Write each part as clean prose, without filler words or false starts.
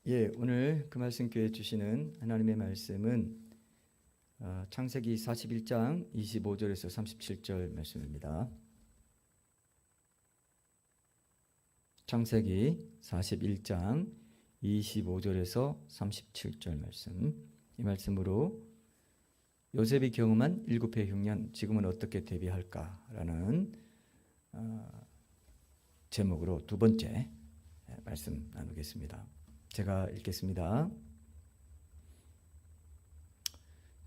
오늘 그 말씀 교회 주시는 하나님의 말씀은 창세기 41장 25절에서 37절 말씀입니다. 창세기 41장 25절에서 37절 말씀. 이 말씀으로 요셉이 경험한 7회 흉년, 지금은 어떻게 대비할까라는 제목으로 두 번째 말씀 나누겠습니다. 제가 읽겠습니다.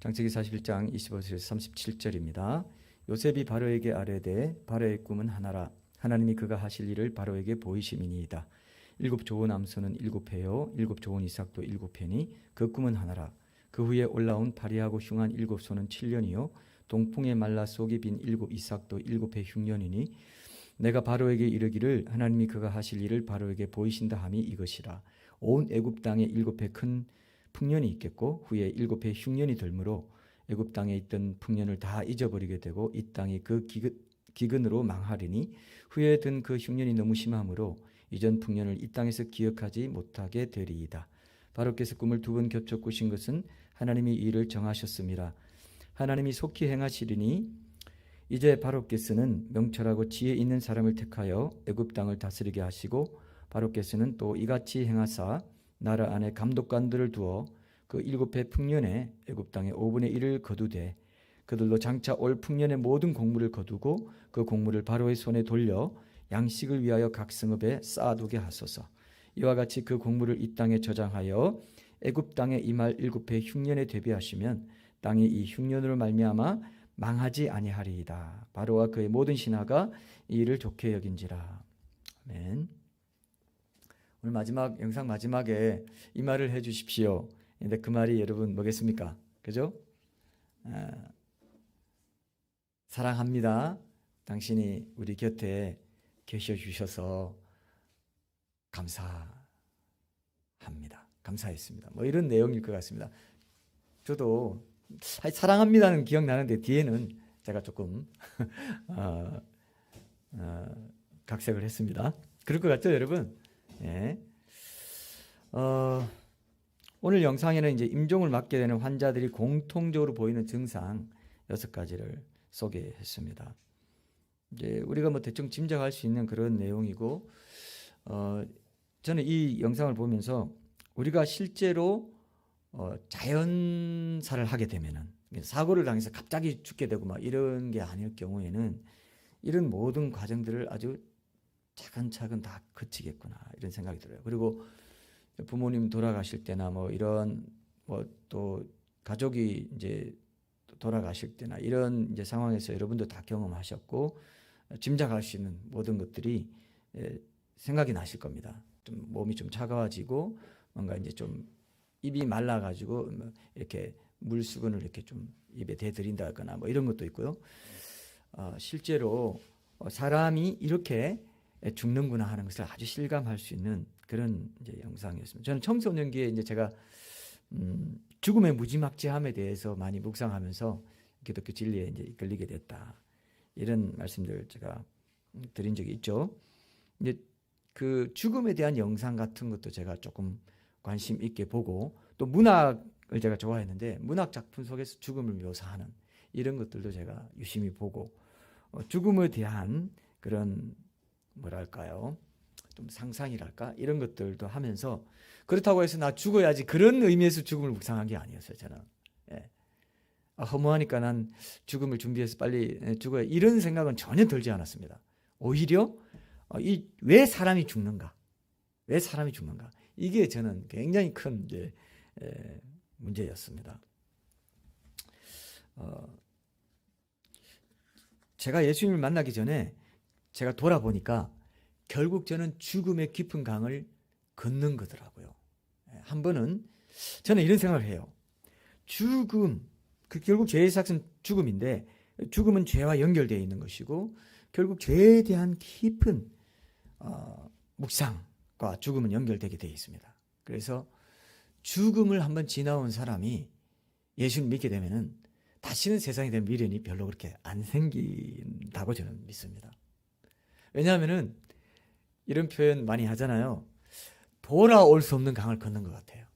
창세기 41장 25절에서 37절입니다. 요셉이 바로에게 아뢰되 바로의 꿈은 하나라. 하나님이 그가 하실 일을 바로에게 보이심이니이다. 7 좋은 암소는 7회요 7 좋은 이삭도 7회니 그 꿈은 하나라. 그 후에 올라온 파리하고 흉한 7 소는 7년이요 동풍에 말라 속이 빈 7 이삭도 7회 흉년이니 내가 바로에게 이르기를 하나님이 그가 하실 일을 바로에게 보이신다 함이 이것이라. 온 애굽 땅에 7회 큰 풍년이 있겠고 후에 7회 흉년이 들므로 애굽 땅에 있던 풍년을 다 잊어버리게 되고 이 땅이 그 기근으로 망하리니 후에 든 그 흉년이 너무 심함으로 이전 풍년을 이 땅에서 기억하지 못하게 되리이다. 바로께서 꿈을 2번 겹쳐 꾸신 것은 하나님이 이 일을 정하셨습니다. 하나님이 속히 행하시리니 이제 바로께서는 명철하고 지혜 있는 사람을 택하여 애굽 땅을 다스리게 하시고 바로께서는 또 이같이 행하사 나라 안에 감독관들을 두어 그 7회 풍년에 애굽 땅의 5분의 1을 거두되 그들로 장차 올 풍년의 모든 곡물을 거두고 그 곡물을 바로의 손에 돌려 양식을 위하여 각 성읍에 쌓아두게 하소서. 이와 같이 그 곡물을 이 땅에 저장하여 애굽 땅에 임할 7회 흉년에 대비하시면 땅이 이 흉년으로 말미암아 망하지 아니하리이다. 바로와 그의 모든 신하가 이 일을 좋게 여긴지라. 아멘. 오늘 마지막 영상 마지막에 이 말을 해주십시오. 근데 그 말이 여러분 뭐겠습니까? 그죠? 사랑합니다. 당신이 우리 곁에 계셔 주셔서 감사합니다. 감사했습니다. 뭐 이런 내용일 것 같습니다. 저도 사랑합니다는 기억나는데 뒤에는 제가 조금 각색을 했습니다. 그럴 것 같죠, 여러분? 예. 오늘 영상에는 이제 임종을 맞게 되는 환자들이 공통적으로 보이는 증상 6가지를 소개했습니다. 이제 우리가 뭐 대충 짐작할 수 있는 그런 내용이고, 저는 이 영상을 보면서 우리가 실제로 자연사를 하게 되면은 사고를 당해서 갑자기 죽게 되고 막 이런 게 아닐 경우에는 이런 모든 과정들을 아주 차근차근 다 거치겠구나 이런 생각이 들어요. 그리고 부모님 돌아가실 때나 뭐 이런 뭐 또 가족이 이제 돌아가실 때나 이런 이제 상황에서 여러분도 다 경험하셨고 짐작할 수 있는 모든 것들이 생각이 나실 겁니다. 좀 몸이 좀 차가워지고 뭔가 이제 좀 입이 말라가지고 이렇게 물수건을 이렇게 좀 입에 대들인다거나 뭐 이런 것도 있고요. 실제로 사람이 이렇게 죽는구나 하는 것을 아주 실감할 수 있는 그런 이제 영상이었습니다. 저는 청소년기에 이제 제가 죽음의 무지막지함에 대해서 많이 묵상하면서 기독교 진리에 이제 이끌리게 됐다. 이런 말씀들 제가 드린 적이 있죠. 이제 그 죽음에 대한 영상 같은 것도 제가 조금 관심 있게 보고 또 문학을 제가 좋아했는데 문학 작품 속에서 죽음을 묘사하는 이런 것들도 제가 유심히 보고 죽음에 대한 그런 뭐랄까요? 좀 상상이랄까? 이런 것들도 하면서 그렇다고 해서 나 죽어야지 그런 의미에서 죽음을 묵상한 게 아니었어요. 저는 허무하니까 난 죽음을 준비해서 빨리 죽어야 이런 생각은 전혀 들지 않았습니다. 오히려 왜 사람이 죽는가? 왜 사람이 죽는가? 이게 저는 굉장히 큰 이제 문제였습니다. 제가 예수님을 만나기 전에 제가 돌아보니까 결국 저는 죽음의 깊은 강을 걷는 거더라고요. 한 번은 저는 이런 생각을 해요. 죽음, 결국 죄의 삭은 죽음인데 죽음은 죄와 연결되어 있는 것이고 결국 죄에 대한 깊은 묵상과 죽음은 연결되게 되어 있습니다. 그래서 죽음을 한번 지나온 사람이 예수를 믿게 되면은 다시는 세상에 대한 미련이 별로 그렇게 안 생긴다고 저는 믿습니다. 왜냐하면은 이런 표현 많이 하잖아요. 돌아올 수 없는 강을 건넌 것 같아요.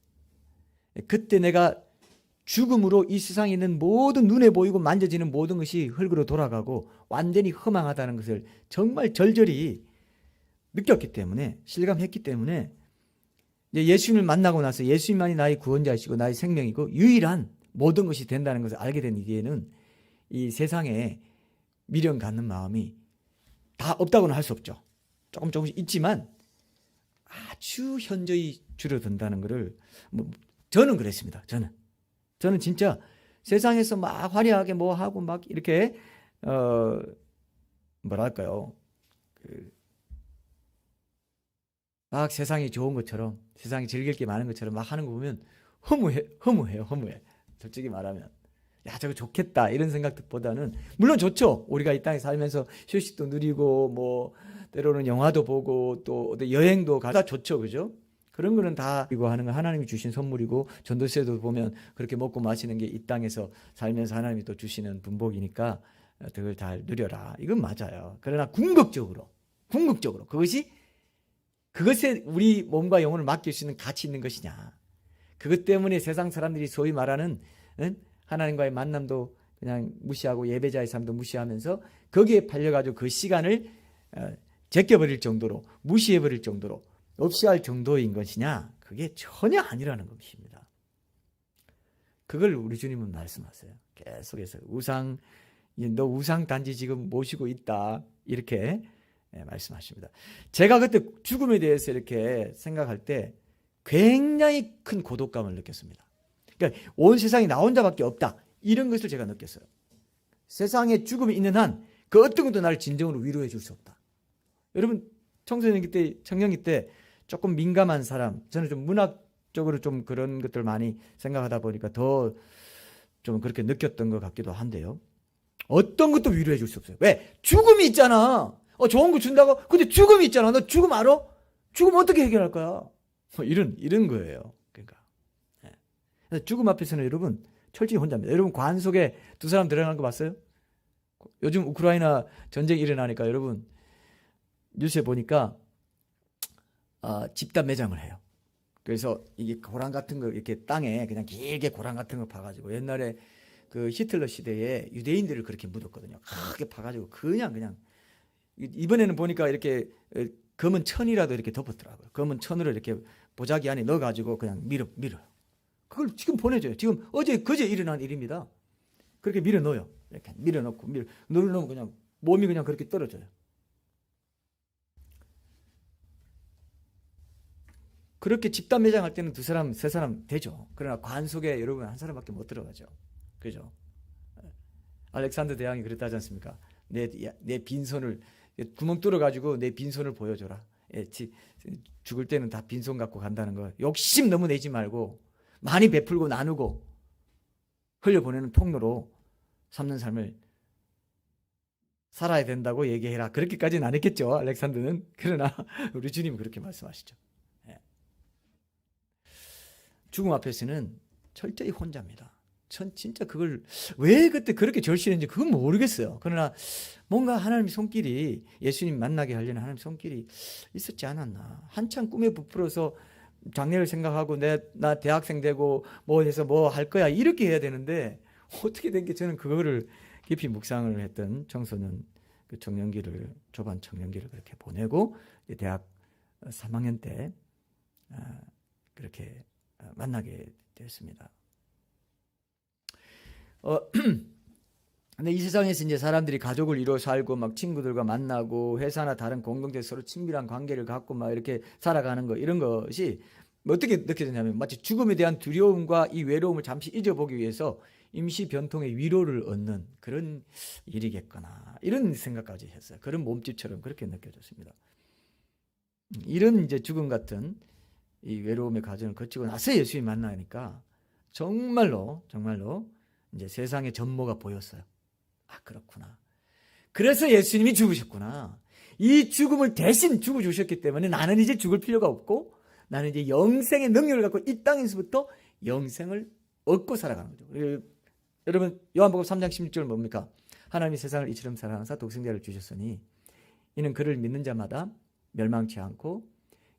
그때 내가 죽음으로 이 세상에 있는 모든 눈에 보이고 만져지는 모든 것이 흙으로 돌아가고 완전히 허망하다는 것을 정말 절절히 느꼈기 때문에, 실감했기 때문에 이제 예수님을 만나고 나서 예수님만이 나의 구원자이시고 나의 생명이고 유일한 모든 것이 된다는 것을 알게 된 이후에는 이 세상에 미련 갖는 마음이 다 없다고는 할 수 없죠. 조금씩 있지만 아주 현저히 줄어든다는 것을 저는 그랬습니다. 저는 진짜 세상에서 막 화려하게 뭐 하고 막 이렇게 뭐랄까요, 막 세상이 좋은 것처럼, 세상이 즐길 게 많은 것처럼 막 하는 거 보면 허무해요. 솔직히 말하면 야, 저거 좋겠다 이런 생각보다는, 물론 좋죠. 우리가 이 땅에 살면서 휴식도 누리고 뭐 때로는 영화도 보고 또 여행도 가다 좋죠, 그죠? 그런 거는 다 이거 하는 거 하나님이 주신 선물이고, 전도서에도 보면 그렇게 먹고 마시는 게 이 땅에서 살면서 하나님이 또 주시는 분복이니까 그걸 잘 누려라. 이건 맞아요. 그러나 궁극적으로 그것에 우리 몸과 영혼을 맡길 수 있는 가치 있는 것이냐. 그것 때문에 세상 사람들이 소위 말하는 하나님과의 만남도 그냥 무시하고 예배자의 삶도 무시하면서 거기에 팔려가지고 그 시간을 제껴버릴 정도로, 무시해버릴 정도로, 없이 할 정도인 것이냐. 그게 전혀 아니라는 것입니다. 그걸 우리 주님은 말씀하세요. 계속해서 너 우상 단지 지금 모시고 있다, 이렇게 말씀하십니다. 제가 그때 죽음에 대해서 이렇게 생각할 때 굉장히 큰 고독감을 느꼈습니다. 그러니까 온 세상에 나 혼자밖에 없다, 이런 것을 제가 느꼈어요. 세상에 죽음이 있는 한 그 어떤 것도 나를 진정으로 위로해 줄 수 없다. 여러분, 청소년기 때, 청년기 때 조금 민감한 사람, 저는 좀 문학적으로 좀 그런 것들 많이 생각하다 보니까 더 좀 그렇게 느꼈던 것 같기도 한데요. 어떤 것도 위로해 줄 수 없어요. 왜? 죽음이 있잖아. 좋은 거 준다고? 근데 죽음이 있잖아. 너 죽음 알아? 죽음 어떻게 해결할 거야? 이런 거예요. 그러니까 죽음 앞에서는 여러분 철저히 혼자입니다. 여러분, 관 속에 두 사람 들어가는 거 봤어요? 요즘 우크라이나 전쟁이 일어나니까 여러분 뉴스에 보니까 집단 매장을 해요. 그래서 이게 고랑 같은 거 이렇게 땅에 그냥 길게 고랑 같은 거 파가지고, 옛날에 그 히틀러 시대에 유대인들을 그렇게 묻었거든요. 크게 파가지고 그냥 이번에는 보니까 이렇게 검은 천이라도 이렇게 덮었더라고요. 검은 천으로 이렇게 보자기 안에 넣어가지고 그냥 밀어요. 그걸 지금 보내줘요. 지금 그제 일어난 일입니다. 그렇게 밀어 넣어요. 이렇게 밀어 넣고 넣으면 그냥 몸이 그냥 그렇게 떨어져요. 그렇게 집단 매장할 때는 두 사람, 세 사람 되죠. 그러나 관 속에 여러분 한 사람밖에 못 들어가죠. 그죠? 알렉산더 대왕이 그랬다지 않습니까? 내 빈손을 구멍 뚫어가지고 내 빈손을 보여줘라. 죽을 때는 다 빈손 갖고 간다는 거. 욕심 너무 내지 말고 많이 베풀고 나누고 흘려보내는 통로로 삼는 삶을 살아야 된다고 얘기해라. 그렇게까지는 안 했겠죠, 알렉산더는. 그러나 우리 주님은 그렇게 말씀하시죠. 죽음 앞에서는 철저히 혼자입니다. 전 진짜 그걸 왜 그때 그렇게 절실했는지 그건 모르겠어요. 그러나 뭔가 하나님의 손길이, 예수님 만나게 하려는 하나님의 손길이 있었지 않았나. 한참 꿈에 부풀어서 장래를 생각하고 나 대학생 되고 뭐 해서 뭐 할 거야, 이렇게 해야 되는데 어떻게 된 게, 저는 그거를 깊이 묵상을 했던 청소년, 그 청년기를, 초반 청년기를 그렇게 보내고 대학 3학년 때 그렇게 만나게 됐습니다. 근데 이 세상에서 이제 사람들이 가족을 이루어 살고 막 친구들과 만나고 회사나 다른 공동체 서로 친밀한 관계를 갖고 막 이렇게 살아가는 거, 이런 것이 어떻게 느껴지냐면 마치 죽음에 대한 두려움과 이 외로움을 잠시 잊어보기 위해서 임시 변통의 위로를 얻는 그런 일이겠거나, 이런 생각까지 했어요. 그런 몸짓처럼 그렇게 느껴졌습니다. 이런 이제 죽음 같은 이 외로움의 과정을 거치고 나서 예수님 만나니까 정말로 이제 세상의 전모가 보였어요. 그렇구나. 그래서 예수님이 죽으셨구나. 이 죽음을 대신 죽어주셨기 때문에 나는 이제 죽을 필요가 없고, 나는 이제 영생의 능력을 갖고 이 땅에서부터 영생을 얻고 살아가는 거죠. 여러분, 요한복음 3장 16절 뭡니까? 하나님이 세상을 이처럼 사랑하사 독생자를 주셨으니 이는 그를 믿는 자마다 멸망치 않고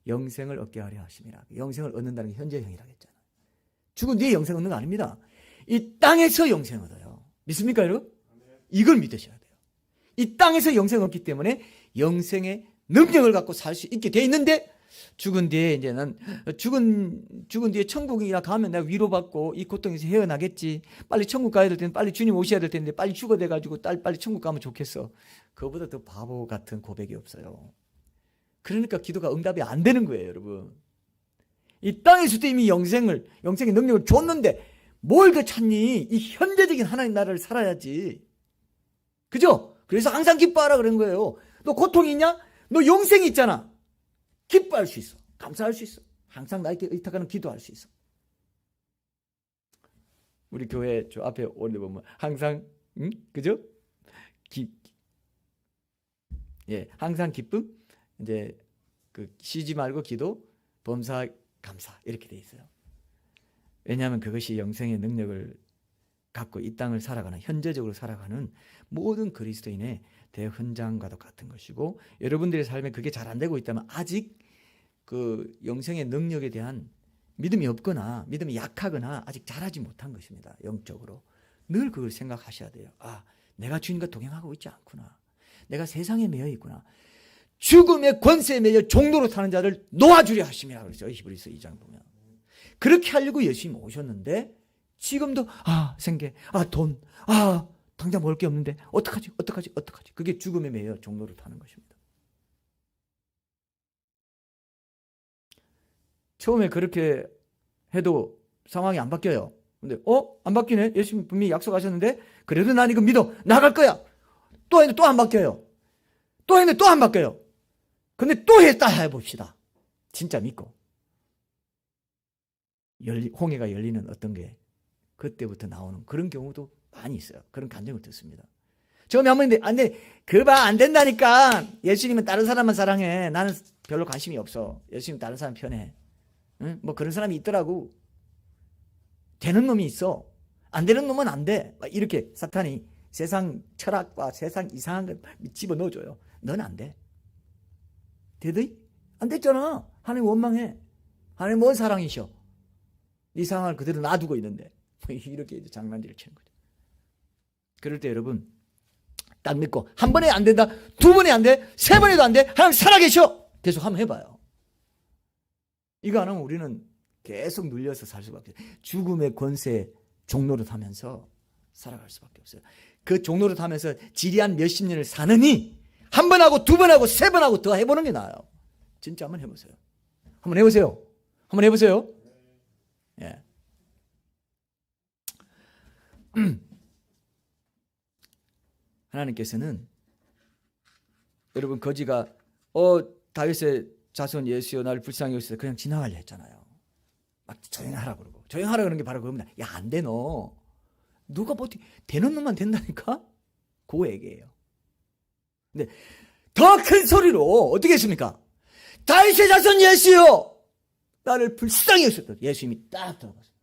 영생을 얻게 하려 하심이라. 영생을 얻는다는 게 현재형이라고 했잖아요. 죽은 뒤에 영생 얻는 거 아닙니다. 이 땅에서 영생 얻어요. 믿습니까, 여러분? 이걸 믿으셔야 돼요. 이 땅에서 영생 얻기 때문에 영생의 능력을 갖고 살 수 있게 돼 있는데, 죽은 뒤에 이제는 죽은 뒤에 천국이나 가면 내가 위로받고 이 고통에서 헤어나겠지. 빨리 천국 가야 될 텐데, 빨리 주님 오셔야 될 텐데, 빨리 죽어돼 가지고 빨리 천국 가면 좋겠어. 그거보다 더 바보 같은 고백이 없어요. 그러니까 기도가 응답이 안 되는 거예요, 여러분. 이 땅에서도 이미 영생의 능력을 줬는데 뭘 더 찾니? 이 현재적인 하나님 나라를 살아야지. 그죠? 그래서 항상 기뻐하라 그런 거예요. 너 고통이 있냐? 너 영생이 있잖아. 기뻐할 수 있어. 감사할 수 있어. 항상 나에게 의탁하는 기도할 수 있어. 우리 교회 저 앞에 오늘 보면 항상 그죠? 항상 기쁨. 이제 그 쉬지 말고 기도, 범사, 감사 이렇게 돼 있어요. 왜냐하면 그것이 영생의 능력을 갖고 이 땅을 살아가는, 현재적으로 살아가는 모든 그리스도인의 대훈장과도 같은 것이고, 여러분들의 삶에 그게 잘 안 되고 있다면 아직 그 영생의 능력에 대한 믿음이 없거나 믿음이 약하거나 아직 잘하지 못한 것입니다. 영적으로 늘 그걸 생각하셔야 돼요. 아, 내가 주님과 동행하고 있지 않구나. 내가 세상에 매여 있구나. 죽음의 권세에 매여 종로로 타는 자를 놓아주려 하심이라 그랬죠. 히브리서 2장 보면. 그렇게 하려고 예수님 오셨는데 지금도 생계, 돈, 당장 먹을 게 없는데 어떡하지? 그게 죽음에 매여 종로로 타는 것입니다. 처음에 그렇게 해도 상황이 안 바뀌어요. 근데 안 바뀌네? 예수님 분명히 약속하셨는데 그래도 난 이거 믿어. 나갈 거야. 또 했는데 또 안 바뀌어요. 또 했는데 또 안 바뀌어요. 근데 또 했다 해봅시다. 진짜 믿고. 홍해가 열리는 어떤 게 그때부터 나오는 그런 경우도 많이 있어요. 그런 감정을 듣습니다. 처음에 한 번 했는데 안 돼. 그봐 안 된다니까. 예수님은 다른 사람만 사랑해. 나는 별로 관심이 없어. 예수님 다른 사람 편해. 응? 뭐 그런 사람이 있더라고. 되는 놈이 있어. 안 되는 놈은 안 돼. 막 이렇게 사탄이 세상 철학과 세상 이상한 걸 집어넣어줘요. 넌 안 돼. 되더이? 안 됐잖아. 하나님 원망해. 하나님 뭔 사랑이셔. 네 상황을 그대로 놔두고 있는데 이렇게 이제 장난질을 치는 거죠. 그럴 때 여러분 딱 믿고 한 번에 안 된다, 두 번에 안 돼, 세 번에도 안 돼. 하나님 살아계셔. 계속 한번 해봐요. 이거 안 하면 우리는 계속 눌려서 살 수밖에 없어요. 죽음의 권세 종로를 타면서 살아갈 수밖에 없어요. 그 종로를 타면서 지리한 몇십 년을 사느니 한 번 하고 두 번 하고 세 번 하고 더 해보는 게 나아요. 진짜 한번 해보세요. 한번 해보세요. 한번 해보세요. 예. 하나님께서는 여러분 거지가 다윗의 자손 예수여 나를 불쌍히 여기서 그냥 지나가려 했잖아요. 막 조용하라고 그러고. 조용하라 그러는 게 바로 그겁니다. 야, 안 돼 너. 누가 뭐 되는 놈만 된다니까? 그 얘기예요. 근데 더 큰 소리로 어떻게 했습니까? 다윗의 자손 예수여 나를 불쌍히 여기서. 예수님이 딱 들어봤어요.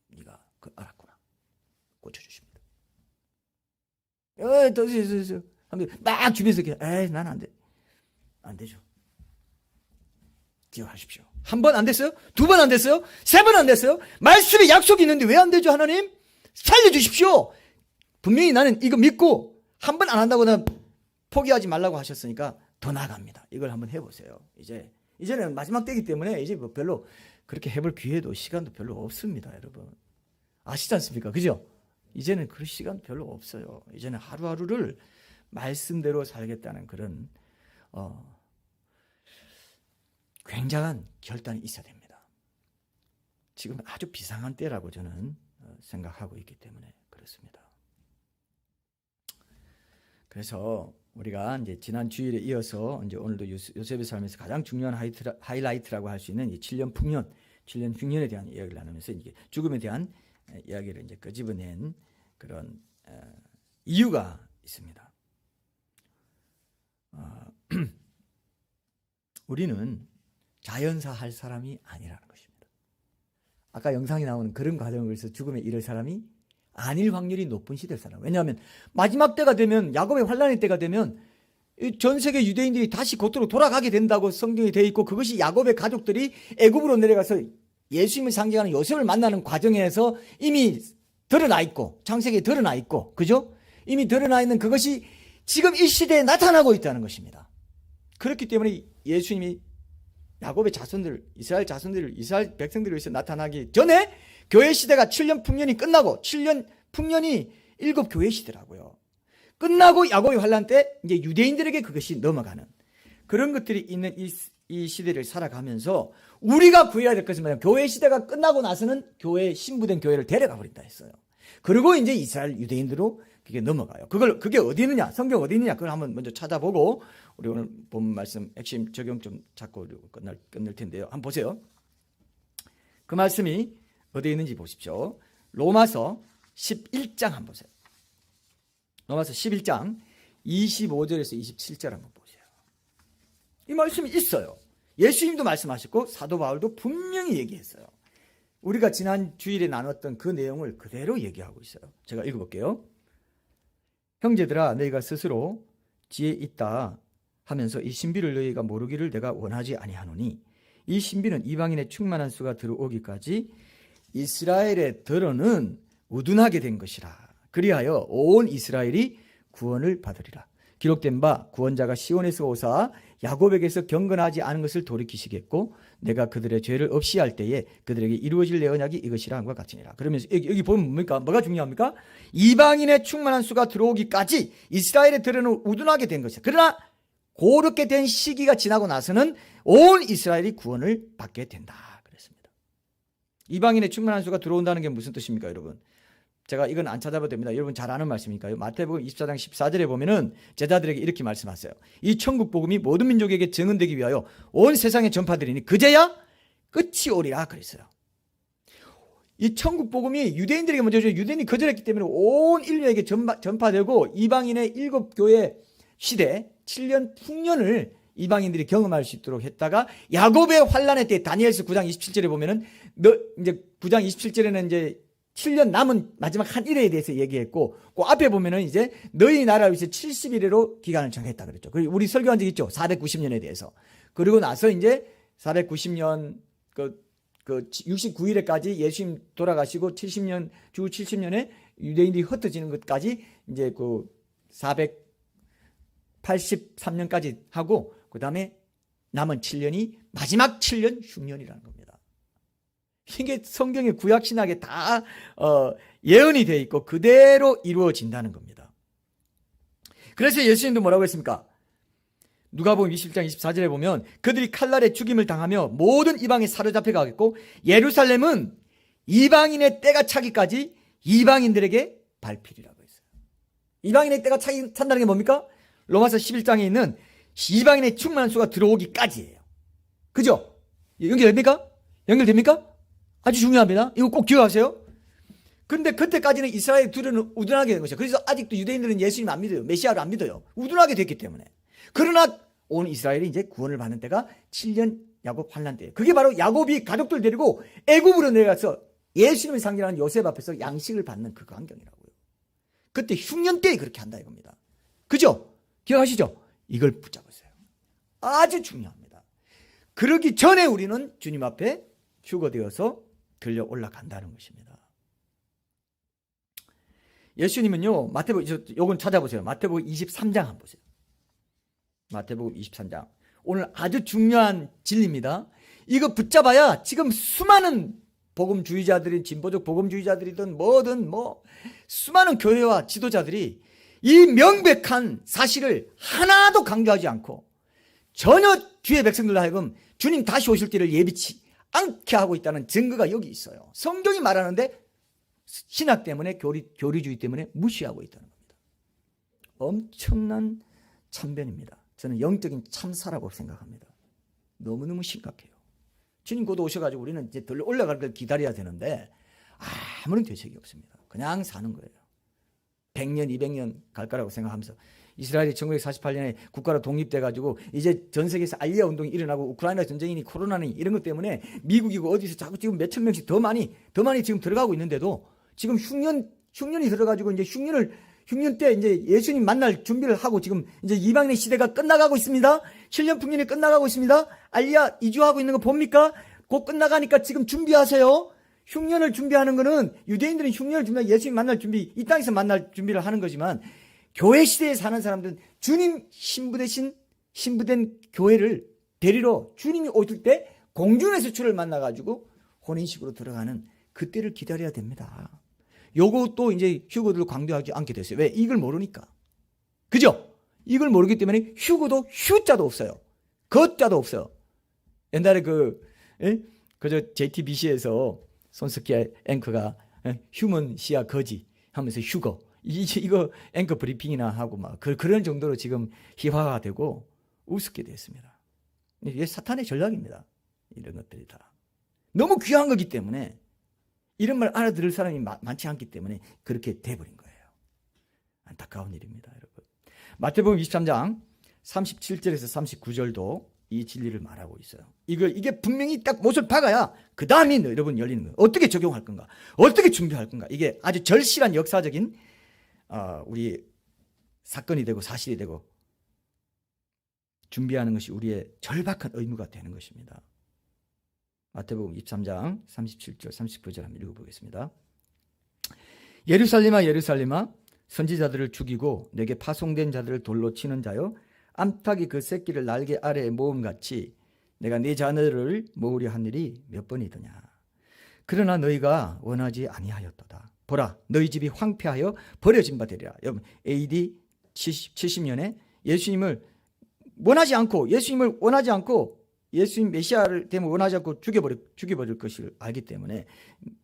네가 그 알았구나. 고쳐주십니다. 막 주변에서 난 안 돼. 안 되죠. 기억하십시오. 한 번 안 됐어요? 두 번 안 됐어요? 세 번 안 됐어요? 말씀에 약속이 있는데 왜 안 되죠, 하나님? 살려주십시오. 분명히 나는 이거 믿고 한 번 안 한다고 나 포기하지 말라고 하셨으니까 더 나아갑니다. 이걸 한번 해보세요. 이제는 마지막 때이기 때문에 이제 뭐 별로 그렇게 해볼 기회도 시간도 별로 없습니다, 여러분. 아시지 않습니까? 그죠? 이제는 그럴 시간 별로 없어요. 이제는 하루하루를 말씀대로 살겠다는 그런 굉장한 결단이 있어야 됩니다. 지금 아주 비상한 때라고 저는 생각하고 있기 때문에 그렇습니다. 그래서 우리가 이제 지난 주일에 이어서 이제 오늘도 요셉의 삶에서 가장 중요한 하이라이트라고 할 수 있는 이 7년 흉년에 대한 이야기를 나누면서 이게 죽음에 대한 이야기를 이제 끄집어낸 그런 이유가 있습니다. 우리는 자연사 할 사람이 아니라는 것입니다. 아까 영상에 나오는 그런 과정을 그래서 죽음에 이를 사람이 아닐 확률이 높은 시대를 살아요. 왜냐하면 마지막 때가 되면 야곱의 환란의 때가 되면 전 세계 유대인들이 다시 곧으로 돌아가게 된다고 성경에 되어 있고, 그것이 야곱의 가족들이 애굽으로 내려가서 예수님을 상징하는 요셉을 만나는 과정에서 이미 드러나 있고, 창세기에 드러나 있고, 그죠? 이미 드러나 있는 그것이 지금 이 시대에 나타나고 있다는 것입니다. 그렇기 때문에 예수님이 야곱의 자손들, 이스라엘 자손들을, 이스라엘 백성들을 위해서 나타나기 전에 교회 시대가 7년 풍년이 끝나고, 7년 풍년이 7 교회 시대라고요. 끝나고 야곱의 환란 때 이제 유대인들에게 그것이 넘어가는 그런 것들이 있는 이 시대를 살아가면서 우리가 구해야 될 것은 뭐냐면, 교회 시대가 끝나고 나서는 교회, 신부된 교회를 데려가 버린다 했어요. 그리고 이제 이스라엘 유대인들로 그게 넘어가요. 그게 어디 있느냐? 성경 어디 있느냐? 그걸 한번 먼저 찾아보고 우리 오늘 본 말씀 핵심 적용 좀 잡고 끝낼 텐데요. 한번 보세요. 그 말씀이 어디에 있는지 보십시오. 로마서 11장 한번 보세요. 로마서 11장 25절에서 27절 한번 보세요. 이 말씀이 있어요. 예수님도 말씀하셨고 사도 바울도 분명히 얘기했어요. 우리가 지난 주일에 나눴던 그 내용을 그대로 얘기하고 있어요. 제가 읽어볼게요. 형제들아, 너희가 스스로 지혜 있다 하면서 이 신비를 너희가 모르기를 내가 원하지 아니하노니, 이 신비는 이방인의 충만한 수가 들어오기까지 이스라엘의 들어는 우둔하게 된 것이라. 그리하여 온 이스라엘이 구원을 받으리라. 기록된 바 구원자가 시온에서 오사 야곱에게서 경건하지 않은 것을 돌이키시겠고, 내가 그들의 죄를 없이 할 때에 그들에게 이루어질 내 언약이 이것이라 함과 같으니라. 그러면서 여기 보면 뭡니까? 뭐가 중요합니까? 이방인의 충만한 수가 들어오기까지 이스라엘의 들어는 우둔하게 된 것이다. 그러나 그렇게 된 시기가 지나고 나서는 온 이스라엘이 구원을 받게 된다 그랬습니다. 이방인의 충만한 수가 들어온다는 게 무슨 뜻입니까, 여러분? 제가 이건 안 찾아봐도 됩니다. 여러분 잘 아는 말씀이니까요. 마태복음 24장 14절에 보면은 제자들에게 이렇게 말씀하세요. 이 천국 복음이 모든 민족에게 증언되기 위하여 온 세상에 전파되리니 그제야 끝이 오리라 그랬어요. 이 천국 복음이 유대인들에게 먼저 유대인이 거절했기 때문에 온 인류에게 전파되고, 이방인의 7교회 시대 7년 풍년을 이방인들이 경험할 수 있도록 했다가, 야곱의 환란의 때 다니엘서 9장 27절에 보면은 이제 9장 27절에는 이제 7년 남은 마지막 한 일에 대해서 얘기했고, 그 앞에 보면은 이제 너희 나라를 위해서 70일로 기간을 정했다 그랬죠. 그리고 우리 설교한 적 있죠. 490년에 대해서. 그리고 나서 이제 490년 그 69일에까지 예수님 돌아가시고 70년 주 70년에 유대인들이 흩어지는 것까지 이제 그 483년까지 하고, 그다음에 남은 7년이 마지막 7년 흉년이라는 겁니다. 이게 성경의 구약 신학에 다 예언이 되어 있고 그대로 이루어진다는 겁니다. 그래서 예수님도 뭐라고 했습니까? 누가복음 21장 24절에 보면 그들이 칼날에 죽임을 당하며 모든 이방에 사로잡혀 가겠고, 예루살렘은 이방인의 때가 차기까지 이방인들에게 밟히리라고 했어요. 이방인의 때가 찬다는 게 뭡니까? 로마서 11장에 있는 이방인의 충만한 수가 들어오기까지예요. 그죠? 연결됩니까? 연결됩니까? 아주 중요합니다. 이거 꼭 기억하세요. 근데 그때까지는 이스라엘 둘은 우둔하게 된 것이죠. 그래서 아직도 유대인들은 예수님 안 믿어요. 메시아를 안 믿어요. 우둔하게 됐기 때문에. 그러나 온 이스라엘이 이제 구원을 받는 때가 7년 야곱 환란 때예요. 그게 바로 야곱이 가족들 데리고 애굽으로 내려가서 예수님을 상징하는 요셉 앞에서 양식을 받는 그 광경이라고요. 그때 흉년 때에 그렇게 한다 이겁니다. 그죠? 기억하시죠? 이걸 붙잡으세요. 아주 중요합니다. 그러기 전에 우리는 주님 앞에 휴거되어서 들려 올라간다는 것입니다. 예수님은요, 마태복음, 요건 찾아보세요. 마태복음 23장 한번 보세요. 마태복음 23장. 오늘 아주 중요한 진리입니다. 이거 붙잡아야 지금 수많은 복음주의자들이, 진보적 복음주의자들이든 뭐든 수많은 교회와 지도자들이 이 명백한 사실을 하나도 강조하지 않고 전혀 주의 백성들로 하여금 주님 다시 오실 때를 예비치 않게 하고 있다는 증거가 여기 있어요. 성경이 말하는데 신학 때문에 교리주의 때문에 무시하고 있다는 겁니다. 엄청난 참변입니다. 저는 영적인 참사라고 생각합니다. 너무너무 심각해요. 주님 곧 오셔가지고 우리는 이제 덜 올라갈 걸 기다려야 되는데 아무런 대책이 없습니다. 그냥 사는 거예요. 100년, 200년 갈 거라고 생각하면서 이스라엘이 1948년에 국가로 독립돼가지고 이제 전 세계에서 알리아 운동이 일어나고 우크라이나 전쟁이니 코로나니 이런 것 때문에 미국이고 어디서 자꾸 지금 몇천 명씩 더 많이 지금 들어가고 있는데도 지금 흉년이 들어가지고 이제 흉년 때 이제 예수님 만날 준비를 하고 지금 이제 이방인의 시대가 끝나가고 있습니다. 7년 풍년이 끝나가고 있습니다. 알리야 이주하고 있는 거 봅니까? 곧 끝나가니까 지금 준비하세요. 흉년을 준비하는 거는 유대인들은 흉년을 준비하고 예수님 만날 준비, 이 땅에서 만날 준비를 하는 거지만 교회 시대에 사는 사람들은 주님 신부된 교회를 데리러 주님이 오실 때 공중에서 주를 만나가지고 혼인식으로 들어가는 그때를 기다려야 됩니다. 요것도 이제 휴거들을 강조하지 않게 됐어요. 왜? 이걸 모르니까. 그죠? 이걸 모르기 때문에 휴거도 휴자도 없어요. 거자도 없어요. 옛날에 그저 JTBC에서 손석희 앵커가 휴먼 시야 거지 하면서 휴거. 이거 앵커 브리핑이나 하고 막 그런 정도로 지금 희화가 되고 우습게 됐습니다. 이게 사탄의 전략입니다. 이런 것들이 다. 너무 귀한 거기 때문에 이런 말 알아들을 사람이 많지 않기 때문에 그렇게 돼버린 거예요. 안타까운 일입니다, 여러분. 마태복음 23장 37절에서 39절도 이 진리를 말하고 있어요. 이게 분명히 딱 못을 박아야 그 다음이 여러분 열리는 거예요. 어떻게 적용할 건가? 어떻게 준비할 건가? 이게 아주 절실한 역사적인 우리 사건이 되고 사실이 되고 준비하는 것이 우리의 절박한 의무가 되는 것입니다. 마태복음 23장 37절 39절 한번 읽어보겠습니다. 예루살렘아 예루살렘아 선지자들을 죽이고 내게 파송된 자들을 돌로 치는 자여 암탉이 그 새끼를 날개 아래에 모음같이 내가 네 자녀를 모으려 한 일이 몇 번이더냐. 그러나 너희가 원하지 아니하였도다. 보라 너희 집이 황폐하여 버려진 바 되리라. 여러분 AD 70년에 예수님을 원하지 않고 예수님 메시아를 되면 원하지 않고 죽여버릴 것을 알기 때문에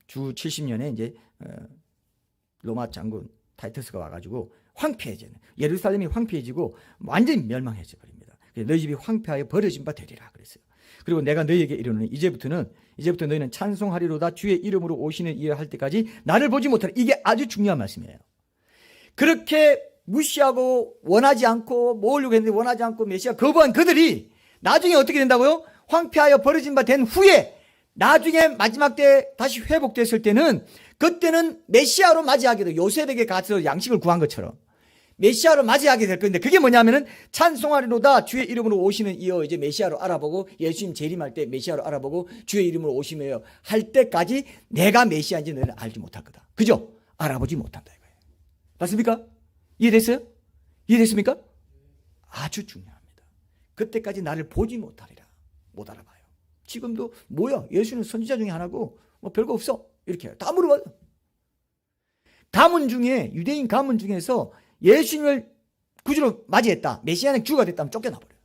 주 70년에 이제 로마 장군 타이터스가 와가지고 황폐해지는 예루살렘이 황폐해지고 완전히 멸망해져 버립니다. 너희 집이 황폐하여 버려진 바 되리라 그랬어요. 그리고 내가 너희에게 이르노니 이제부터 너희는 찬송하리로다 주의 이름으로 오시는 이를 할 때까지 나를 보지 못하라. 이게 아주 중요한 말씀이에요. 그렇게 무시하고 원하지 않고 모으려고 했는데 원하지 않고 메시아 거부한 그들이 나중에 어떻게 된다고요? 황폐하여 버려진 바 된 후에 나중에 마지막 때 다시 회복됐을 때는 그때는 메시아로 맞이하게 돼요. 요셉에게 가서 양식을 구한 것처럼 메시아로 맞이하게 될 건데 그게 뭐냐면은 찬송하리로다 주의 이름으로 오시는 이여 이제 메시아로 알아보고 예수님 재림할 때 메시아로 알아보고 주의 이름으로 오시며 할 때까지 내가 메시아인지 너는 알지 못할 거다. 그죠? 알아보지 못한다 이거예요. 맞습니까? 이해됐어요? 이해됐습니까? 아주 중요합니다. 그때까지 나를 보지 못하리라. 못 알아봐요. 지금도 뭐야? 예수는 선지자 중에 하나고 뭐 별거 없어. 이렇게 해요. 다 물어봐요. 가문 중에 유대인 가문 중에서 예수님을 구주로 맞이했다. 메시아는 주가 됐다면 쫓겨나 버려요.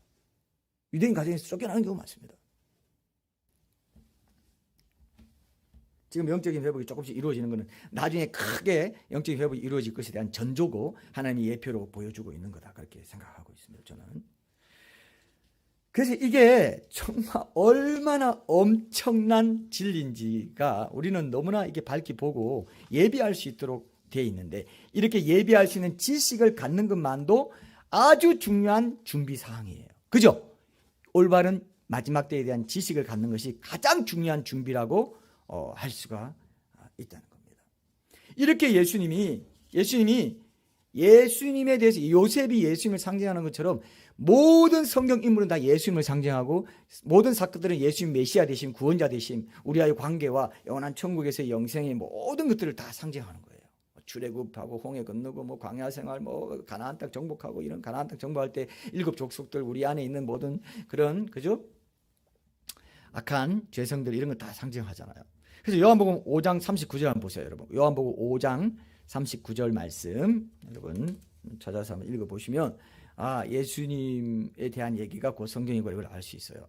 유대인 가정에서 쫓겨나는 경우가 많습니다. 지금 영적인 회복이 조금씩 이루어지는 것은 나중에 크게 영적인 회복이 이루어질 것에 대한 전조고 하나님의 예표로 보여주고 있는 거다. 그렇게 생각하고 있습니다. 저는. 그래서 이게 정말 얼마나 엄청난 진리인지가 우리는 너무나 이게 밝히 보고 예비할 수 있도록 되어 있는데 이렇게 예비할 수 있는 지식을 갖는 것만도 아주 중요한 준비 사항이에요. 그죠? 올바른 마지막 때에 대한 지식을 갖는 것이 가장 중요한 준비라고 할 수가 있다는 겁니다. 이렇게 예수님에 대해서 요셉이 예수님을 상징하는 것처럼 모든 성경 인물은 다 예수님을 상징하고 모든 사건들은 예수님 메시아 되심, 구원자 되심, 우리와의 관계와 영원한 천국에서의 영생의 모든 것들을 다 상징하는 거예요. 출애굽하고 홍해 건너고 뭐 광야 생활 뭐 가나안 땅 정복하고 이런 가나안 땅 정복할 때 7 족속들 우리 안에 있는 모든 그런 그죠? 악한 죄성들 이런 거 다 상징하잖아요. 그래서 요한복음 5장 39절 한번 보세요, 여러분. 요한복음 5장 39절 말씀 여러분 찾아서 한번 읽어 보시면 예수님에 대한 얘기가 곧 성경이고 이걸 알 수 있어요.